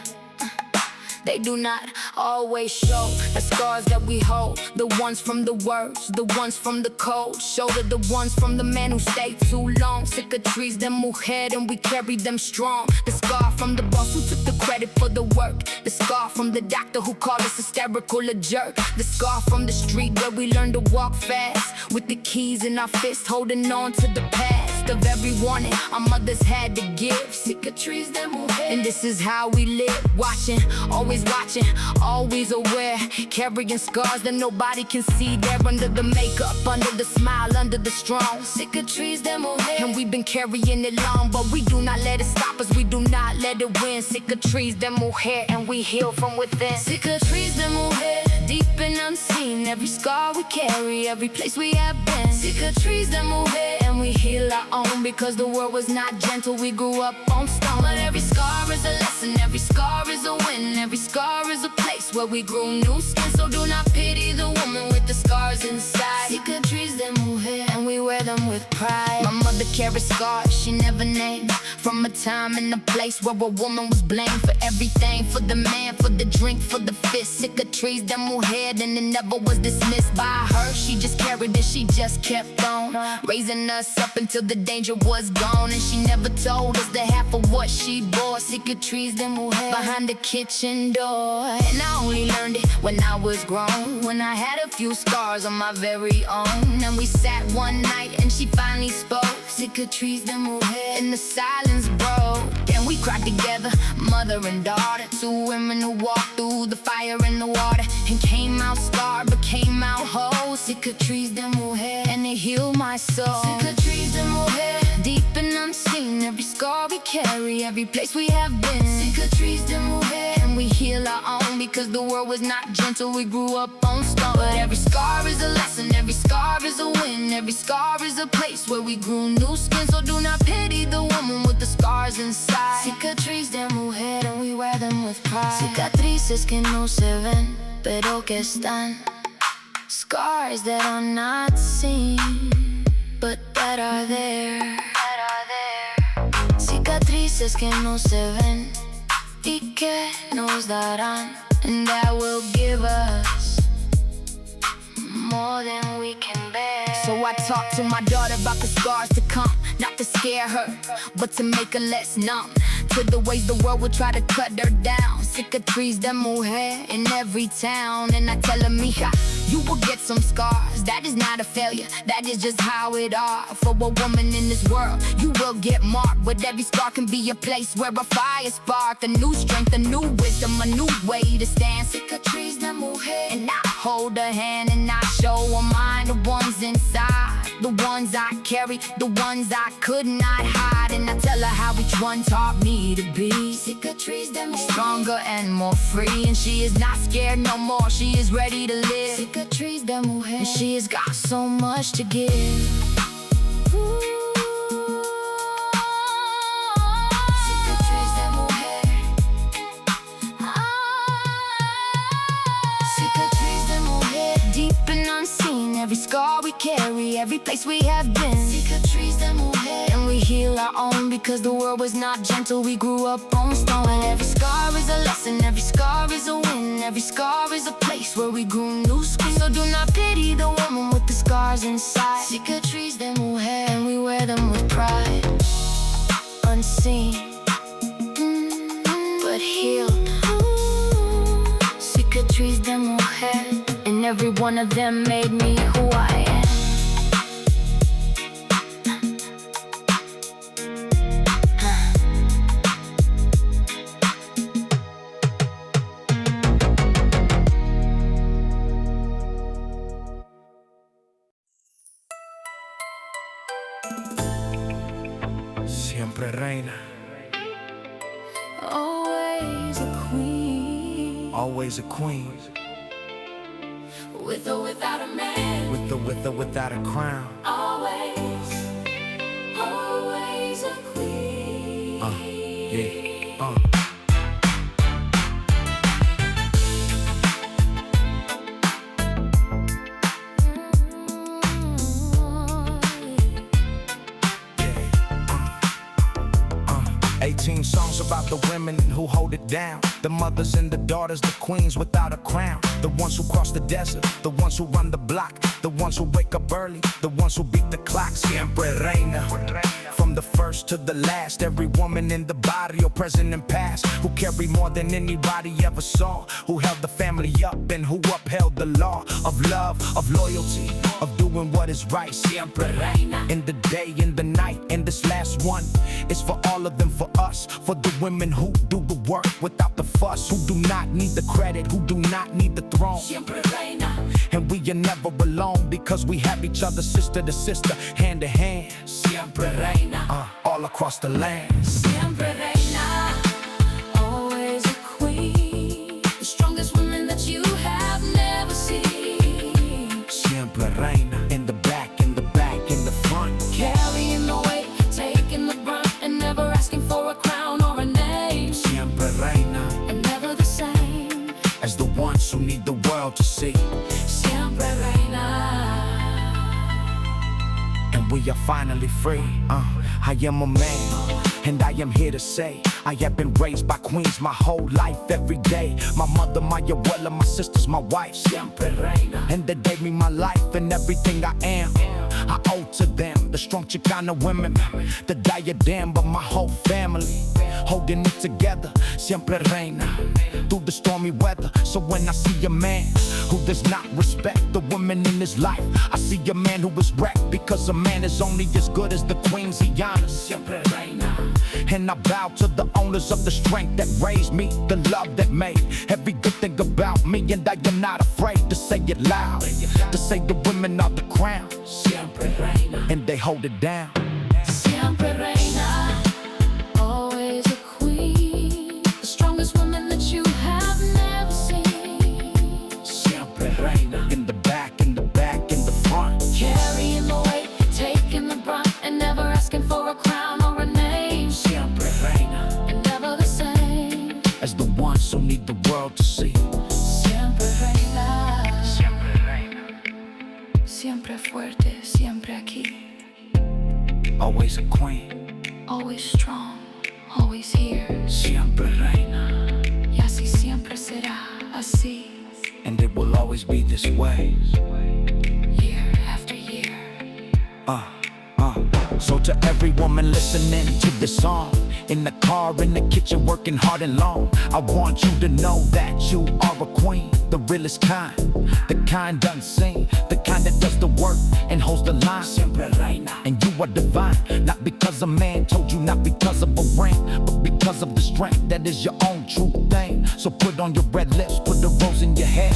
They do not always show the scars that we hold, the ones from the words, the ones from the cold shoulder, the ones from the man who stayed too long. Cicatriz de mujer, and we carry them strong. The scar from the boss who took the credit for the work, the scar from the doctor who called us hysterical a jerk, the scar from the street where we learned to walk fast, with the keys in our fist, holding on to the past of every warning our mothers had to give. Cicatriz de mujer, and this is how we live, watching, always aware, carrying scars that nobody can see. There under the makeup, under the smile, under the strong. Cicatriz de mujer, and we've been carrying it long, but we do not let it stop us, we do not let it win. Cicatriz de mujer, and we heal from within. Cicatriz de mujer, deep and unseen, every scar we carry, every place we have been. Cicatriz de mujer, and we heal our own, because the world was not gentle, we grew up on stone. But every scar is a lesson, every scar is a win, every scar is a place where we grew new skin. So do not pity the woman with the scars inside. Cicatriz de mujer, and we wear them with pride. My mother carried scars she never named, from a time and a place where a woman was blamed for everything, for the man, for the drink, for the fist. Cicatriz de mujer, and it never was dismissed by her. She just carried it, she just kept on, raising us up until the danger was gone. And she never told us the half of what she bore. Cicatriz de mujer, behind the kitchen door. And I only learned it when I was grown, when I had a few scars on my very own. And we sat one night and she finally spoke. Cicatriz de mujer, and the silence broke. And we cried together, mother and daughter, two women who walked through the fire and the water, and came out scarred but came out whole. Cicatriz de mujer, and it healed my soul. Cicatriz de mujer, deep and unseen, every scar we carry, every place we have been. Cicatriz de mujer, and we heal our own, because the world was not gentle, we grew up on stone. But every scar is a lesson, every scar is a win, every scar is a place where we grew new skin. So do not pity the woman with the scars inside. Cicatriz de mujer, and we wear them with pride. Cicatrices que no se ven, pero que están. Scars that are not seen, but that are there. Cicatrices que no se ven y que nos darán, and that will give us more than we can bear. So I talk to my daughter about the scars to come, not to scare her, but to make her less numb to the ways the world will try to cut her down. Cicatriz de Mujer in every town, and I tell her, Mija, you will get some scars. That is not a failure, that is just how it are. For a woman in this world, you will get marked, but every scar can be a place where a fire spark, a new strength, a new wisdom, a new way to stand. Cicatriz de Mujer, and I hold her hand and I show her mine, the ones inside, the ones I carry, the ones I could not hide. And I tell her how each one taught me to be Cicatriz de Mujer, stronger and more free. And she is not scared no more, she is ready to live. Cicatriz de Mujer, and she has got so much to give. Ooh. Cicatriz de Mujer. Cicatriz de Mujer. Deep and unseen, every scar we carry, every place we have been. Cicatriz de Mujer. And we heal our own because the world was not gentle, we grew up on stone. And every scar is a lesson, every scar is a win, every scar is a place where we grew new skin. So do not pity the woman with the scars inside. Cicatriz de Mujer, and we wear them with pride. Unseen, but healed. Cicatriz de Mujer, and every one of them made me who I am. Siempre Reina. Always a queen. Always a queen. With or without a man. With or without a crown. Always, always a queen. Yeah. Songs about the women who hold it down, the mothers and the daughters, the queens without a crown, the ones who cross the desert, the ones who run the block, the ones who wake up early, the ones who beat the clock. Siempre Reina. From the first to the last, every woman in the barrio, present and past, who carried more than anybody ever saw, who held the family up and who upheld the law of love, of loyalty, of doing what is right. Siempre Reina. In the day, in the night, and this last one is for all of them, for us, for the women who do the work without the fuss, who do not need the credit, who do not need the throne. Siempre Reina. And we are never alone because we have each other, sister to sister, hand to hand. Siempre Reina. All across the land. Siempre Reina. Always a queen. The strongest woman that you have never seen. Siempre Reina. In the back, in the back, in the front. Carrying the weight, taking the brunt, and never asking for a crown or a name. Siempre Reina. And never the same as the ones who need the world to see. Siempre Reina. And we are finally free. I am a man, and I am here to say I have been raised by queens my whole life, every day. My mother, my abuela, my sisters, my wife. Siempre Reina. And they gave me my life and everything I am. I owe to them, the strong Chicana women, the diadem of my whole family, holding it together. Siempre Reina. Through the stormy weather. So when I see a man who does not respect the women in his life, I see a man who is wrecked, because a man is only as good as the queens he honors. Siempre Reina. And I bow to the owners of the strength that raised me, the love that made every good thing about me. And I am not afraid to say it loud, to say the women are the crown. Siempre Reina. And they hold it down. Siempre Reina. Always a queen. The strongest woman that you have never seen. Siempre Reina. In the back, in the back, in the front. Carrying the weight, taking the brunt, and never asking for a crown or a name. Siempre Reina. And never the same as the ones who need the world to see. Siempre Reina. Siempre Reina. Siempre fuerte, siempre aquí. Always a queen. Always strong, always here. Siempre Reina. Y así siempre será, así. And it will always be this way. Year after year. So to every woman listening to this song, in the car, in the kitchen, working hard and long, I want you to know that you are a queen, the realest kind, the kind unseen, the kind that does the work and holds the line. Siempre Reina. And you are divine, not because a man told you, not because of a ring, but because of the strength that is your own true thing. So put on your red lips, put the rose in your hair,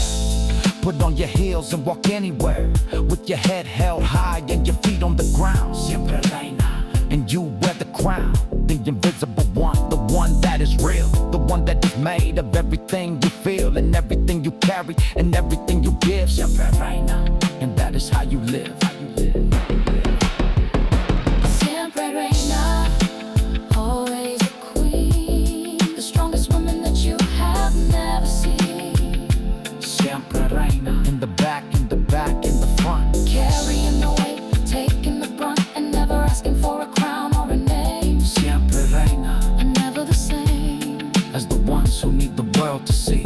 put on your heels and walk anywhere, with your head held high and your feet on the ground. Siempre Reina. And you wear the crown, the invisible one, the one that is real, the one that is made of everything you feel and everything you carry and everything you give. Siempre Reina. And that is how you live. Siempre Reina, always a queen, the strongest woman that you have never seen. Siempre Reina. In the back, in the back, in the front, carrying the weight, taking the brunt, and never asking for a crown or a name. Siempre Reina. And never the same as the ones who need the world to see.